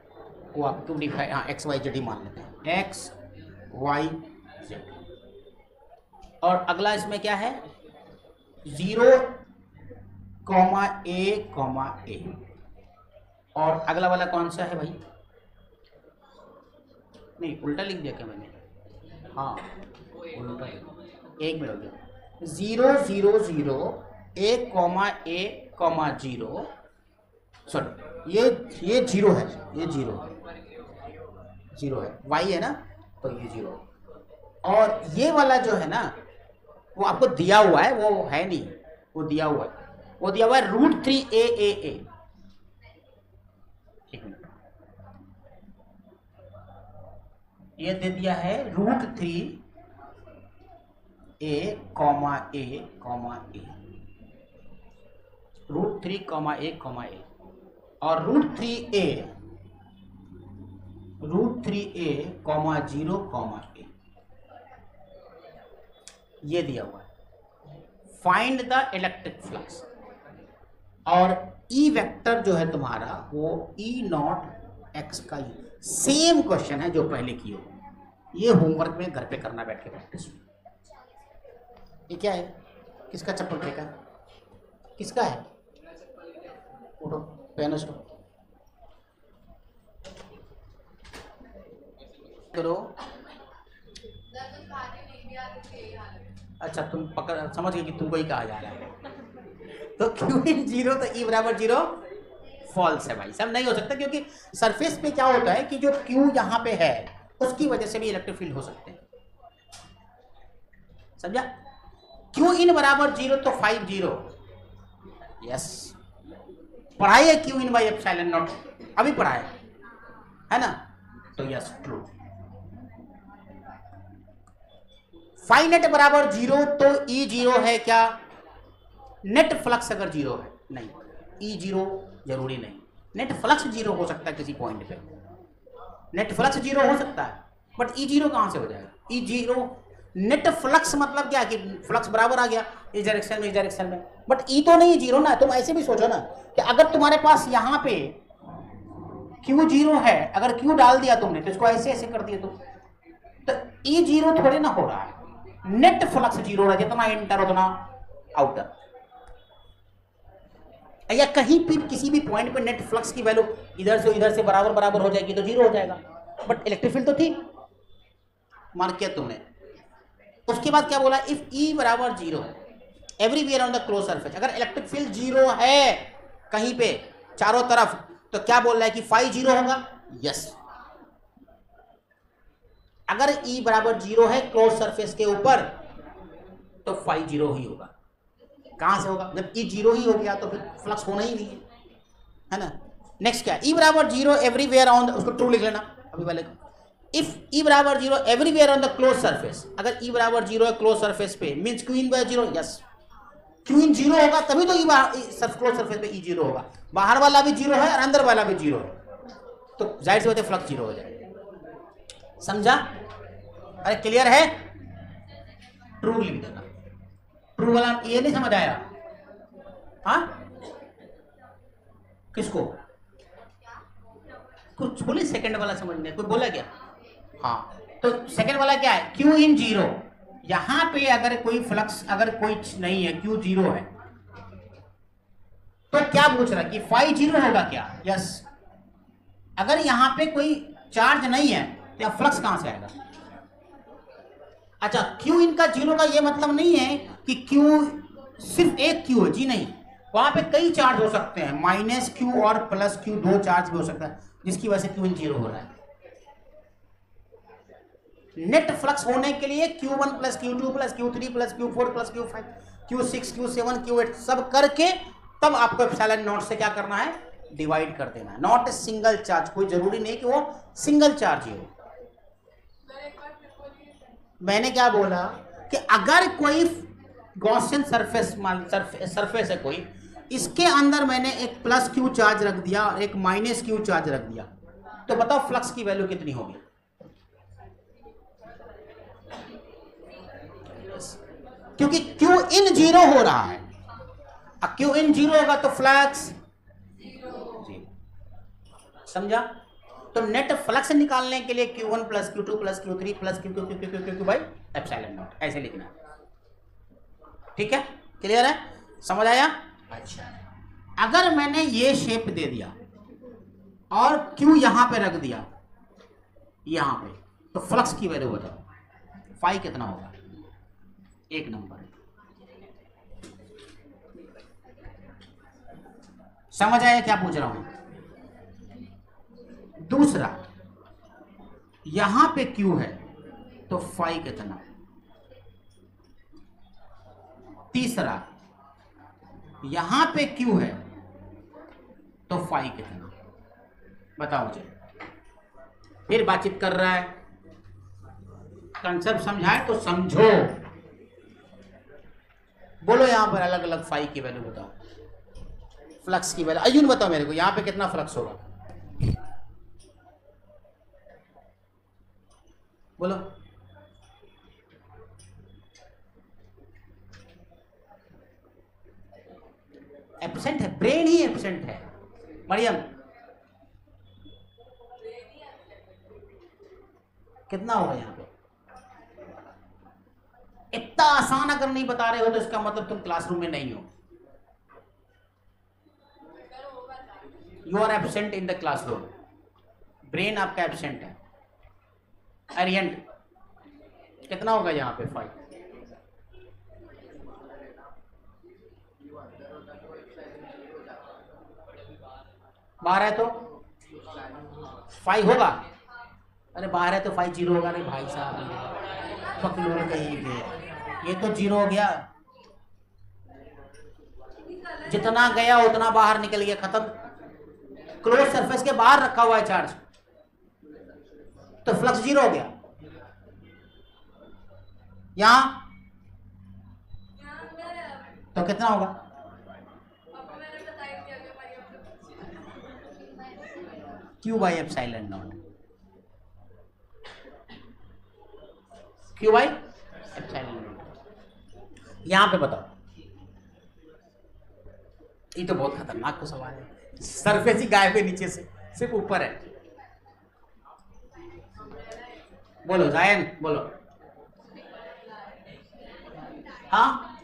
वो आपको डिफाइन, हाँ एक्स वाई जेड ही मान लेते हैं, एक्स वाई जेड। और अगला इसमें क्या है 0 कॉमा a और अगला वाला कौन सा है भाई, नहीं उल्टा लिख दिया क्या मैंने, हाँ उल्टा, एक मिनट हो गया, 0 0 0 a 0, सॉरी ये 0 है, ये 0 है, y है ना, तो ये 0, और ये वाला जो है ना वो आपको दिया हुआ है, वो है नहीं, वो दिया हुआ है, वो दिया हुआ है √3a। एक मिनट, ये दे दिया है √3a, √3, और √3a, 0, ये दिया हुआ है। फाइंड द इलेक्ट्रिक फ्लक्स, और ई वेक्टर जो है तुम्हारा वो E0x का ही सेम क्वेश्चन है जो पहले की हो। ये होमवर्क में घर पे करना बैठ के प्रैक्टिस में। ये क्या है, किसका चप्पल फेंका, किसका है, उठो पहनो उसको, करो। अच्छा तुम पकड़ समझ गए कि तुमको ही कहा जा रहा है, तो Q इन 0 तो E बराबर 0 फॉल्स है भाई, सब नहीं हो सकता, क्योंकि सरफेस पे क्या होता है कि जो Q यहाँ पे है उसकी वजह से भी इलेक्ट्रिक फील्ड हो सकते हैं, समझा। Q इन बराबर 0 तो 5 0, यस पढ़ाई है Q in by epsilon not, अभी पढ़ाए है ना, तो यस ट्रू। फाई नेट बराबर 0 तो E 0 है क्या, नेट फ्लक्स अगर 0 है, नहीं E 0 जरूरी नहीं, नेट फ्लक्स 0 हो सकता है किसी पॉइंट पे, नेट फ्लक्स 0 हो सकता है, बट E 0 कहां से हो जाएगा, E 0 नेट फ्लक्स मतलब क्या कि फ्लक्स बराबर आ गया इस डायरेक्शन में, इस डायरेक्शन में, बट E तो नहीं 0 ना। तुम ऐसे भी सोचो ना कि अगर तुम्हारे पास यहां पे Q 0 है, अगर Q डाल दिया तुमने तो इसको ऐसे ऐसे कर दिया तो E 0 थोड़े ना हो रहा है, नेट फ्लक्स 0 हो रहा है, जितना इंटर उतना आउटर, या कहीं भी किसी भी पॉइंट पे नेट फ्लक्स की वैल्यू इधर से बराबर हो जाएगी तो 0 हो जाएगा, बट इलेक्ट्रिक फील्ड तो थी, मान किया तुमने। उसके बाद क्या बोला, इफ E बराबर 0 everywhere on the close surface, अगर इलेक्ट्रिक फील्ड 0 है कहीं पे चारों तरफ, तो क्या बोल रहा है कि फाई 0 होगा, यस। अगर E बराबर 0 है क्लोज सरफेस के ऊपर तो फाई 0 ही होगा। कहां से होगा, जब E 0 ही हो गया तो फिर फ्लक्स होना ही नहीं है ना। नेक्स्ट क्या है, E बराबर 0 एवरीवेयर ऑन, उसको ट्रू लिख लेना अभी वाले को। इफ E बराबर 0 everywhere on the close surface, अगर E बराबर 0 है क्लोज सरफेस पे, means Q in by 0, yes Q इन 0 होगा तभी तो क्लोज सरफेस पे E 0 होगा, बाहर वाला भी 0 है और अंदर वाला भी 0 है, तो जाहिर सी बात है फ्लक्स 0 हो जाएगा, समझा। अरे क्लियर है, ट्रू लिख देना, ट्रू वाला ये नहीं समझ आया? हाँ, किसको? कुछ बोले सेकंड वाला समझने, कोई बोला क्या? हाँ, तो सेकंड वाला क्या है? Q in zero. यहां पे अगर कोई फ्लक्स अगर कोई नहीं है, Q जीरो है, तो क्या पूछ रहा है कि फाई जीरो होगा क्या? यस। अगर यहां पे कोई चार्ज नहीं है तो फ्लक्स कहां से आएगा? अच्छा, Q इनका जीरो का ये मतलब नहीं है कि Q सिर्फ एक Q है जी, नहीं, वहां पे कई चार्ज हो सकते हैं, -Q और +Q, दो चार्ज भी हो सकता है, जिसकी वजह से Q इन जीरो हो रहा है। नेट फ्लक्स होने के लिए Q1 + Q2 + Q3 + Q4 + Q5 Q6 Q7 Q8 सब करके तब आपको एप्सिलॉन नॉट से क्या करना है? डिवाइड कर देना है। नॉट ए सिंगल चार्ज, कोई जरूरी नहीं कि वो सिंगल चार्ज ही हो। मैंने क्या बोला कि अगर कोई गॉसियन सरफेस है कोई, इसके अंदर मैंने एक +Q चार्ज रख दिया और एक -Q चार्ज रख दिया, तो बताओ फ्लक्स की वैल्यू कितनी होगी? क्योंकि Q इन जीरो हो रहा है। Q इन जीरो होगा तो फ्लक्स जीरो। समझा? तो नेट फ्लक्स निकालने के लिए Q1 + Q2 + Q3 + Q by epsilon not, ऐसे लिखना। ठीक है, क्लियर है, समझ आया? अच्छा, अगर मैंने ये शेप दे दिया और Q यहां पे रख दिया, यहां पे, तो फ्लक्स की वैल्यू बताओ, फाई कितना होगा? 1 नंबर। समझ आया क्या पूछ रहा हूं? दूसरा, यहां पे Q है तो फाई कितना? तीसरा, यहां पे Q है तो फाई कितना? बताओ मुझे। फिर बातचीत कर रहा है, कंसेप्ट समझाए तो समझो। बोलो यहां पर अलग अलग फाई की वैल्यू बताओ, फ्लक्स की वैल्यू। अयुन बताओ मेरे को, यहां पे कितना फ्लक्स होगा? बोलो। एब्सेंट है, ब्रेन ही एब्सेंट है। मरियम, कितना होगा यहाँ पे? इतना आसान अगर नहीं बता रहे हो तो इसका मतलब तुम क्लासरूम में नहीं हो। You are absent in the classroom, brain आपका एब्सेंट है। एरियंट कितना होगा यहाँ पे? 5। बाहर है तो 5 होगा। अरे बाहर है तो 5 जीरो होगा। नहीं भाई साहब, पकड़ो कहीं के, ये तो जीरो हो गया। जितना गया उतना बाहर निकल गया, खत्म। क्लोज सरफेस के बाहर रखा हुआ है चार्ज, तो फ्लक्स जीरो हो गया। यहां तो कितना होगा? Q by epsilon not. Q by epsilon not. यहां पे बताओ, ये तो बहुत खतरनाक को सवाल है। सरफेस ही गायब है नीचे से, सिर्फ ऊपर है। बोलो जायन, बोलो। हाँ,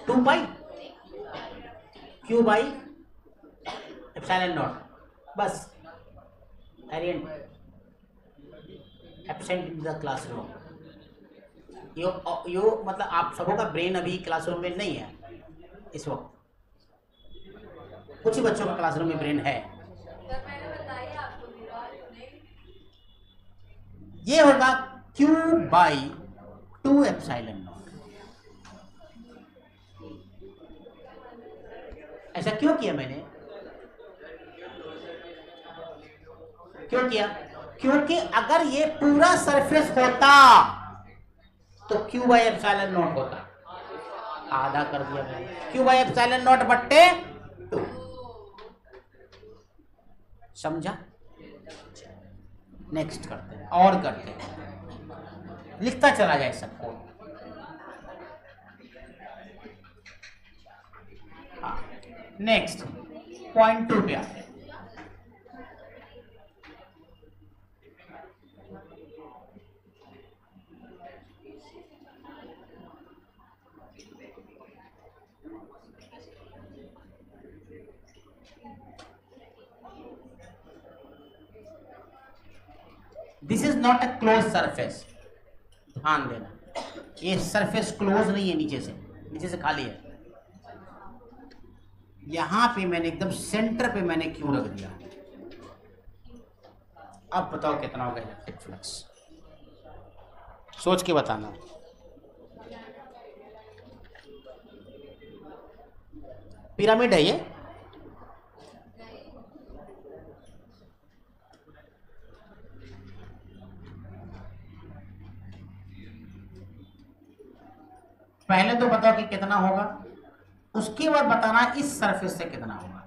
2 पाई Q बाई एप्सिलॉन नॉट, बस। एरियंट एब्सेंट इन द क्लासरूम। यो मतलब आप सबों का ब्रेन अभी क्लासरूम में नहीं है इस वक्त। कुछ ही बच्चों का क्लासरूम में ब्रेन है। ये होगा Q बाई 2 एप्सिलॉन नॉट। ऐसा क्यों किया मैंने? क्यों किया? क्योंकि अगर ये पूरा सरफेस होता तो Q बाई एप्सिलॉन नॉट होता। आधा कर दिया मैंने, Q बाई एप्सिलॉन नॉट बट्टे 2। समझा? नेक्स्ट करते हैं और करते हैं, लिखता चला जाए सबको। नेक्स्ट पॉइंट 2 पे आते हैं। This is not a close surface, ध्यान देना, ये सरफेस क्लोज नहीं है, नीचे से खाली है। यहां पे मैंने एकदम सेंटर पे मैंने क्यों रख दिया? अब बताओ कितना होगा इलेक्ट्रिक फ्लक्स, सोच के बताना। पिरामिड है ये, पहले तो बताओ कि कितना होगा, उसके बाद बताना इस सरफेस से कितना होगा।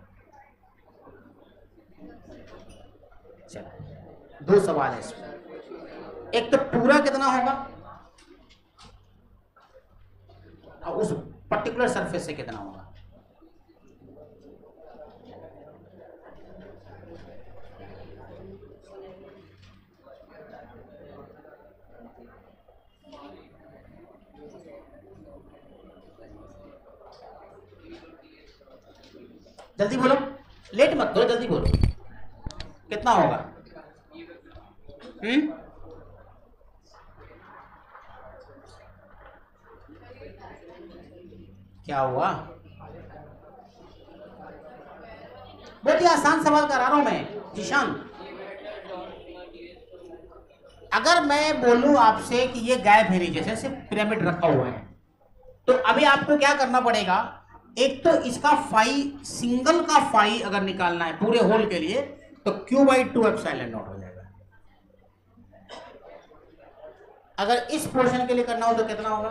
चलो 2 सवाल है इसमें, एक तो पूरा कितना होगा और उस पर्टिकुलर सरफेस से कितना होगा। जल्दी बोलो, लेट मत करो, जल्दी बोलो कितना होगा। क्या हुआ? बहुत ही आसान सवाल करा रहा हूं मैं जिशान। अगर मैं बोलूं आपसे कि ये गैप है नीचे से सिर्फ पिरामिड रखा हुआ है, तो अभी आपको क्या करना पड़ेगा, एक तो इसका फाई, सिंगल का फाई अगर निकालना है पूरे होल के लिए तो Q/2 एप्सिलॉन नॉट हो जाएगा। अगर इस पोर्शन के लिए करना हो तो कितना होगा?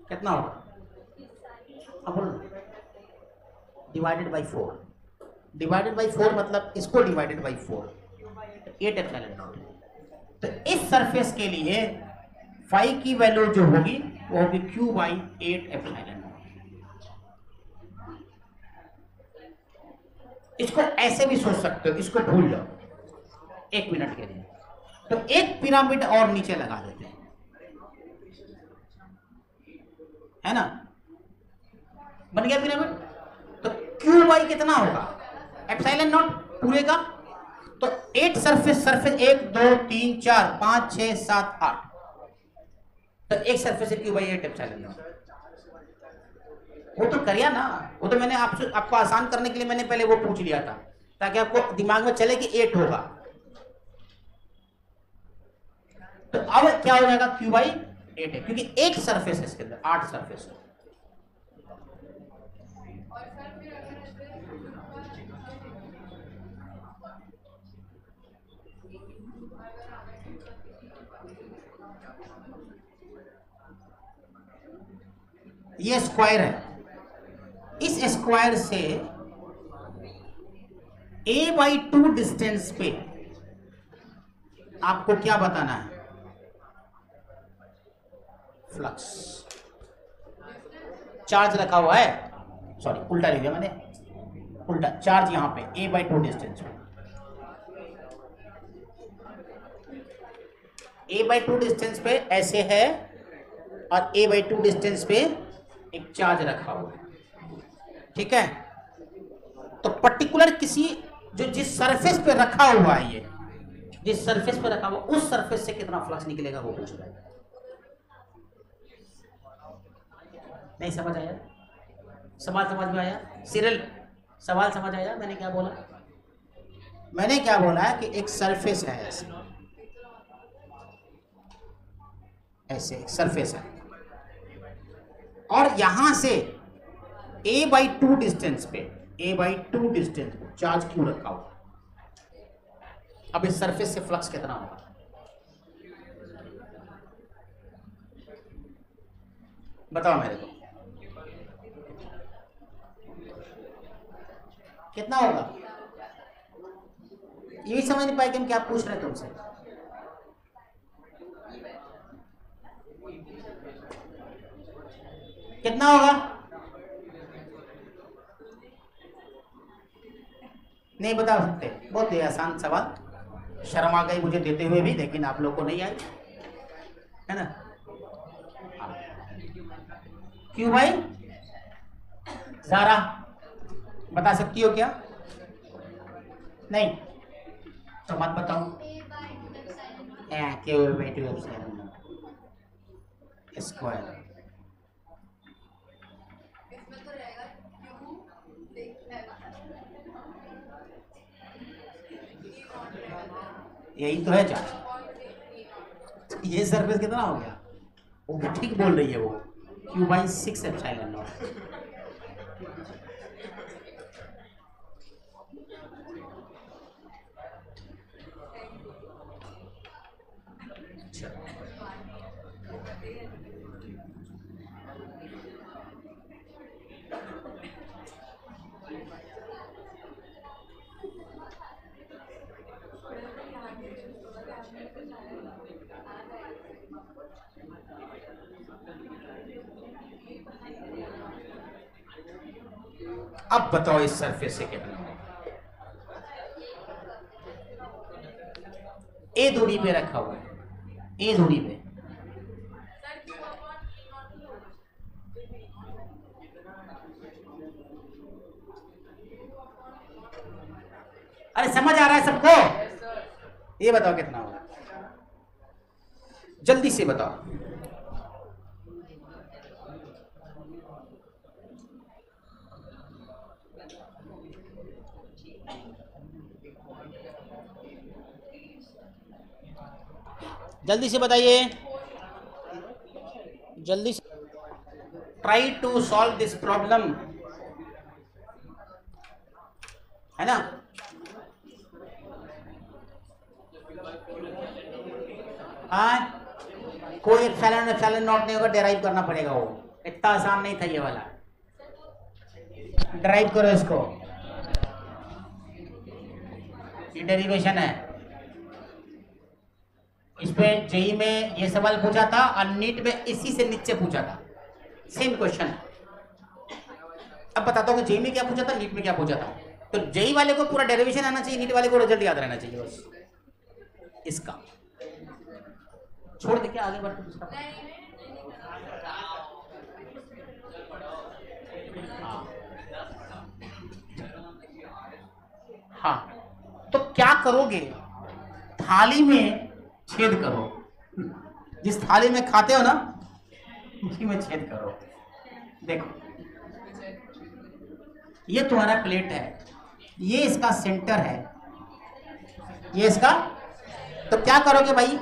कितना होगा? अब बोलो, डिवाइडेड बाई 4, डिवाइडेड बाई 4 मतलब इसको डिवाइडेड बाई 4, 8 एप्सिलॉन नॉट। तो इस सरफेस के लिए फाई की वैल्यू जो होगी वो होगी Q/8 एप्सिलॉन नॉट। इसको ऐसे भी सोच सकते हो, इसको भूल जाओ 1 मिनट के लिए। तो एक पिरामिड और नीचे लगा देते हैं, है ना, बन गया पिरामिड। तो Q/, कितना होगा? एप्सिलॉन नॉट पूरे का। तो 8 सरफेस, 1 2 3 4 5 6 7 8, तो एक सरफेस से Q/8 एप्सिलॉन नॉट। वो तो करिया ना, वो तो मैंने आपको आसान करने के लिए मैंने पहले वो पूछ लिया था, ताकि आपको दिमाग में चले कि 8 होगा। तो अब क्या हो जाएगा? Q/8 है, क्योंकि एक सरफेस है इसके अंदर, 8 सरफेस है। ये स्क्वायर है, इस स्क्वायर से A/2 डिस्टेंस पे आपको क्या बताना है? फ्लक्स। चार्ज रखा हुआ है, सॉरी उल्टा ले लिया मैंने, उल्टा, चार्ज यहां पे A/2 डिस्टेंस पे, A/2 डिस्टेंस पे ऐसे है और A/2 डिस्टेंस पे एक चार्ज रखा हुआ है, ठीक है। तो पर्टिकुलर किसी जो जिस सरफेस पे रखा हुआ है, ये जिस सरफेस पे रखा हुआ उस सरफेस से कितना फ्लक्स निकलेगा वो पूछ रहा है। नहीं समझ आया? सवाल समझ में आया? सिरिल, सवाल समझ आया? मैंने क्या बोला? मैंने क्या बोला है कि एक सरफेस है, ऐसे एक सरफेस है और यहां से A/2 डिस्टेंस पे, A/2 डिस्टेंस पे चार्ज क्यों रखा हुआ? अब इस सरफेस से फ्लक्स कितना होगा? बताओ मेरे को, कितना होगा? ये भी समझ नहीं पाए कि हम क्या पूछ रहे हैं तुमसे। कितना होगा? नहीं बता सकते? बहुत ही आसान सवाल, शर्म आ गई मुझे देते हुए भी, लेकिन आप लोग को नहीं आई, है ना? क्यों भाई? ज़ारा बता सकती हो क्या? नहीं तो मत बताओ। स्क्वायर यही तो है चार। ये सरफेस कितना हो गया? वो ठीक बोल रही है वो, क्यू बाई 6 एप्सिलॉन नॉट। अब बताओ इस सरफेस से कितना? ए दूरी पे रखा हुआ है, ए दूरी पे। अरे समझ आ रहा है सबको? ये बताओ कितना होगा, जल्दी से बताओ। जल्दी से बताइए, जल्दी से। Try to solve this problem, है ना? हाँ, कोई एप्सिलॉन नॉट नहीं होगा, डेराइव करना पड़ेगा। वो इतना आसान नहीं था ये वाला। डेराइव करो इसको, ये डेरिवेशन है। इस पे जेई में ये सवाल पूछा था और नीट में इसी से नीचे पूछा था, सेम क्वेश्चन। अब बताता हूँ कि जेई में क्या पूछा था, नीट में क्या पूछा था। तो जेई वाले को पूरा डेरिवेशन आना चाहिए, नीट वाले को रिजल्ट याद रहना चाहिए बस। इसका छोड़ दे क्या, आगे बढ़ के दूसरा। हाँ, तो क्या करोगे? थाली में छेद करो, जिस थाली में खाते हो ना उसी में छेद करो। देखो ये तुम्हारा प्लेट है, ये इसका सेंटर है, ये इसका। तो क्या करोगे भाई?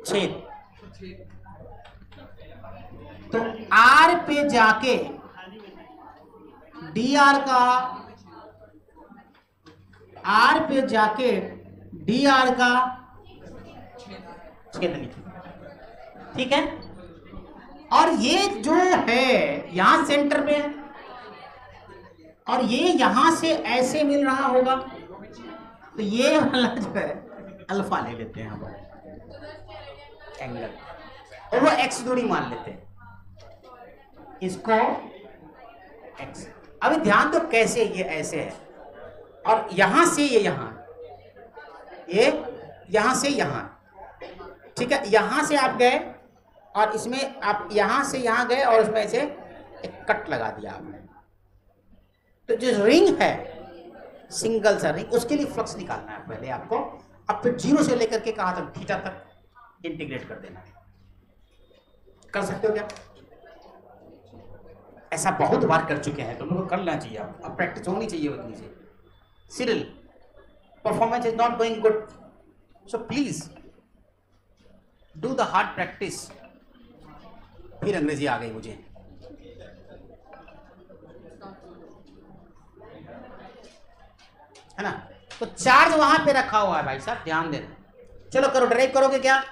छेद। तो आर पे जाके डी आर का, आर पे जाके डी आर का छेद लिखिए, ठीक है? और ये जो है यहां सेंटर में, और ये यहां से ऐसे मिल रहा होगा, तो ये वाला जो है अल्फा ले लेते हैं हम एंगल, और वो एक्स दूरी मान लेते हैं, इसको एक्स। अभी ध्यान दो कैसे, ये ऐसे है और यहां से ये यहां, ये यहां से यहां, ठीक है? यहां से आप गए और इसमें आप यहां से यहां गए और उसमें ऐसे एक कट लगा दिया आपने। तो जो रिंग है सिंगल सा रिंग, उसके लिए फ्लक्स निकालना है पहले आपको। अब फिर जीरो से लेकर के कहां तक, थीटा तक इंटीग्रेट कर देना है। कर सकते हो क्या? ऐसा बहुत बार कर चुके हैं, तुम लोग को करना चाहिए, अब प्रैक्टिस होनी चाहिए उतनी से। Cyril, performance is not going good, so please do the hard practice. फिर अंग्रेजी आ गई मुझे, है ना? तो चार्ज वहां पे रखा हुआ है भाई साहब, ध्यान देना। चलो करो, ड्राइव करोगे क्या?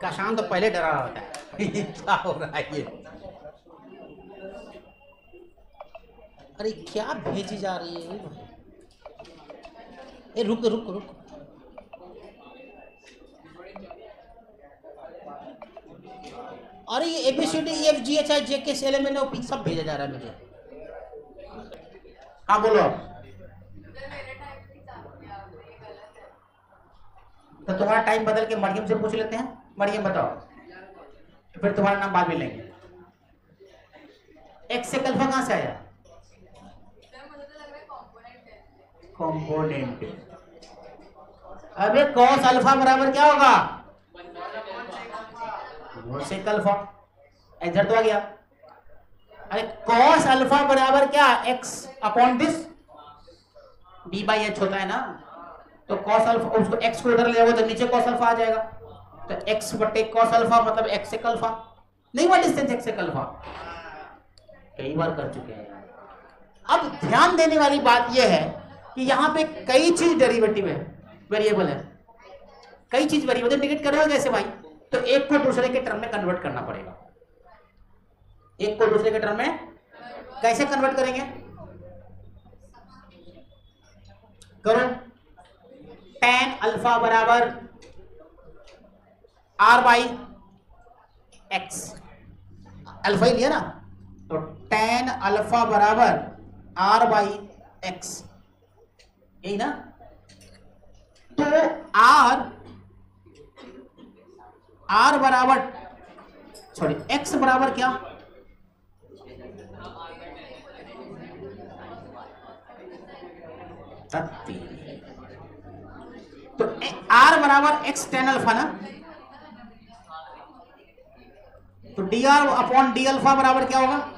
काशान तो पहले डरा होता है क्या हो रहा है ये? अरे क्या भेजी जा रही है? ए रुक रुक रुक, अरे ये ABCDEFGHIJKLMNOP सब भेजा जा रहा है मुझे। हाँ बोलो आप। तो तुम्हारा टाइम बदल के मरियम से पूछ लेते हैं। मरियम बताओ, फिर तुम्हारा नाम बाद में लेंगे। एक्स सेक अल्फा कहां से आया? कंपोनेंट। अबे कॉस अल्फा बराबर क्या होगा? Sec alpha. इधर तो आ गया। अरे कॉस अल्फा बराबर क्या? X upon this D by H होता है ना। तो कॉस अल्फा, उसको एक्स को उधर ले जाओगे तो नीचे कॉस अल्फा आ जाएगा। तो एक्स बटे कॉस अल्फा मतलब एक्स सेक अल्फा। नहीं हुआ डिस्टेंस एक्स सेक अल्फा? कई बार कर चुके हैं। अब ध्यान देने वाली बात यह है कि यहां पे कई चीज डेरिवेटिव है, वेरिएबल है, कई चीज वेरिएबल इंटीग्रेट कर रहे हो कैसे भाई? तो एक को दूसरे के टर्म में कन्वर्ट करना पड़ेगा। एक को दूसरे के टर्म में कैसे कन्वर्ट करेंगे? करो। tan अल्फा बराबर r बाई एक्स, अल्फा ही लिया ना, तो tan अल्फा बराबर r बाई एक्स, यही ना। तो r बराबर सॉरी x बराबर क्या? तो r बराबर x tan अल्फा ना। तो dr अपॉन डी अल्फा बराबर क्या होगा?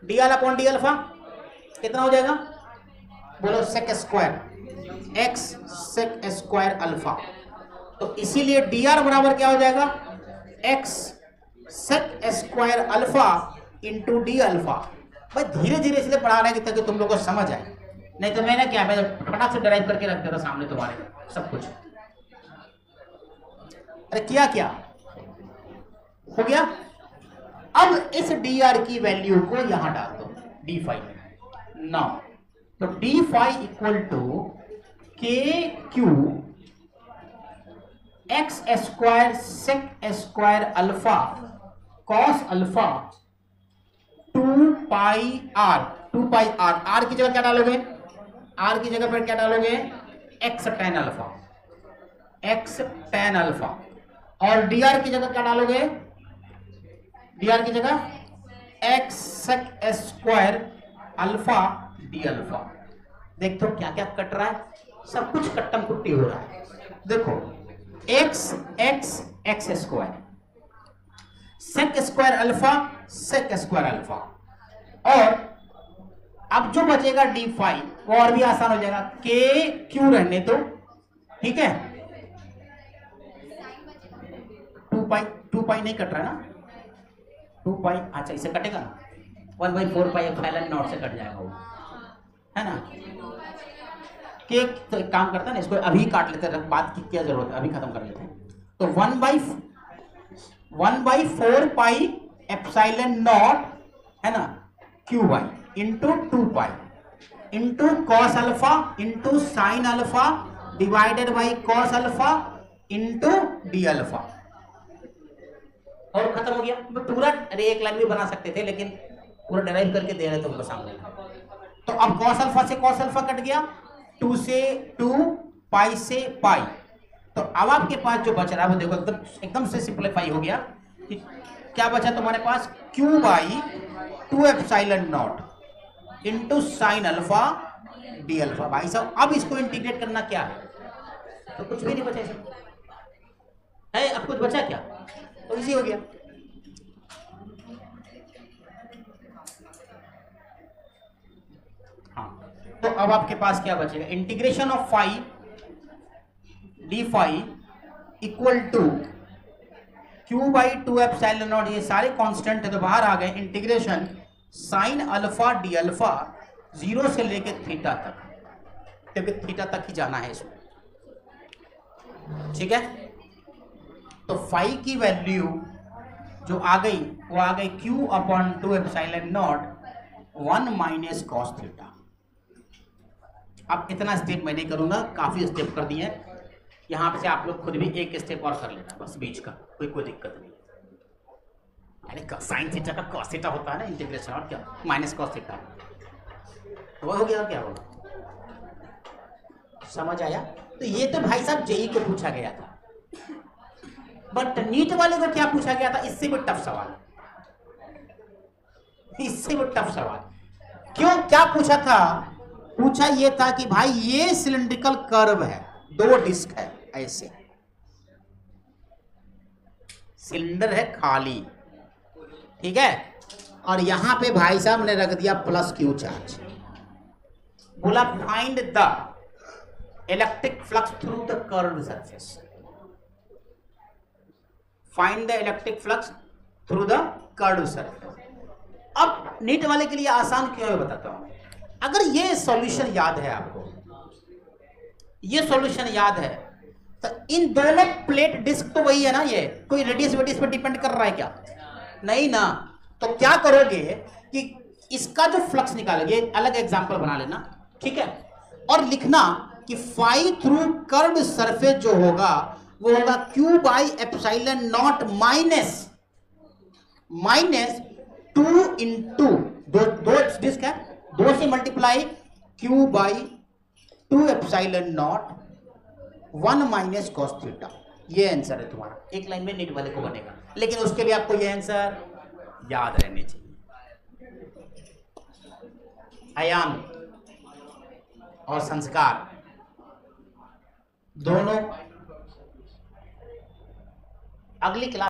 dr अपॉन डी अल्फा कितना हो जाएगा? बोलो sec square X sec square alpha. तो इसीलिए dr बराबर क्या हो जाएगा? x sec square alpha into D alpha. भाई धीरे धीरे इसलिए पढ़ा रहे हैं ताकि तुम लोगों को समझ आए, नहीं तो मैंने क्या, मैं फटाक से ड्राइव करके रख देता सामने तुम्हारे सब कुछ। अरे किया क्या हो गया? अब इस dr की वैल्यू को यहां डाल दो d फाइव में ना। तो d five equal to K Q X square sec square alpha cos alpha 2 pi R. 2 pi R, R की जगह क्या डालोगे? आर की जगह पर क्या डालोगे? X tan alpha, X tan alpha. और डी आर की जगह क्या डालोगे? डी आर की जगह X sec square alpha D alpha. देखो क्या क्या कट रहा है, सब कुछ कट्टम कुट्टी हो रहा है। देखो X X X square sec square alpha sec square alpha, और अब जो बचेगा डी फाइव वो और भी आसान हो जाएगा, के क्यू रहने तो ठीक है। 2 पाई नहीं कट रहा है ना, 2 पाई अच्छा इसे कटेगा ना, 1/4 पाई एप्सिलॉन नॉट से कट जाएगा वो, है ना। के तो एक काम करता है ना, इसको अभी काट लेते हैं, बात की क्या जरूरत है, अभी खत्म कर लेते हैं। तो 1/4 पाई एप्सिलॉन नॉट है ना Q Y into 2 pi into cos alpha into sine alpha divided by cos alpha into D alpha, और खत्म हो गया। पूरा अरे एक लाइन भी बना सकते थे लेकिन पूरा डिराइव करके दे रहे थे उनको सामने। तो अब कॉस अल्फा से कॉस अल्फा कट गया, 2 से 2, पाई से पाई। तो अब आपके पास जो बच रहा है वो देखो एकदम से सिंपलीफाई हो गया कि क्या बचा तुम्हारे पास? Q by 2 epsilon naught into sine alpha D alpha. भाई साहब अब इसको इंटीग्रेट करना क्या है? तो कुछ भी नहीं बचा इसमें है। अब कुछ बचा क्या? तो इजी हो गया। हाँ तो अब आपके पास क्या बचेगा? Integration of five D five equal to Q by 2 epsilon not, ये सारे कांस्टेंट है तो बाहर आ गए। Integration sine alpha D alpha 0 से लेके थीटा तक, क्योंकि थीटा तक ही जाना है इसमें, ठीक है। तो फाई की वैल्यू जो आ गई वो आ गई Q upon 2 epsilon not 1 minus cos theta. अब इतना स्टेप मैं नहीं करूंगा, काफी स्टेप कर दिए। यहां से आप लोग खुद भी एक स्टेप और कर लेना बस बीच का, कोई दिक्कत नहीं। अरे साइन थीटा का कॉस थीटा होता है ना इंटीग्रेशन, और क्या माइनस कॉस थीटा, तो वो हो गया और क्या होगा, समझ आया। तो ये तो भाई साहब जेई को पूछा गया था, बट नीट वाले को क्या पूछा गया था, इससे भी टफ सवाल, इससे भी टफ सवाल। क्यों, क्या पूछा था, पूछा ये था कि भाई ये सिलिंड्रिकल कर्व है, दो डिस्क है ऐसे, सिलेंडर है खाली, ठीक है, और यहां पे भाई साहब ने रख दिया प्लस क्यू चार्ज, बोला find the electric flux through the curved surface, find the electric flux through the curved surface. अब नीट वाले के लिए आसान क्यों है बताता हूं। अगर ये सॉल्यूशन याद है आपको, ये सॉल्यूशन याद है, तो इन दोनों प्लेट डिस्क तो वही है ना, ये कोई रेडियस वेडियस पर डिपेंड कर रहा है क्या, नहीं ना। तो क्या करोगे कि इसका जो फ्लक्स निकालोगे, अलग एग्जांपल बना लेना, ठीक है, और लिखना कि फाई थ्रू कर्व्ड सरफेस जो होगा वो होगा Q by epsilon not minus 2 into दो डिस्क है, 2 से multiply Q by 2 epsilon not 1 minus cos theta. ये आंसर है तुम्हारा, एक लाइन में नीट वाले को बनेगा, लेकिन उसके लिए आपको ये आंसर याद रहने चाहिए। आयाम और संस्कार दोनों अगली क्लास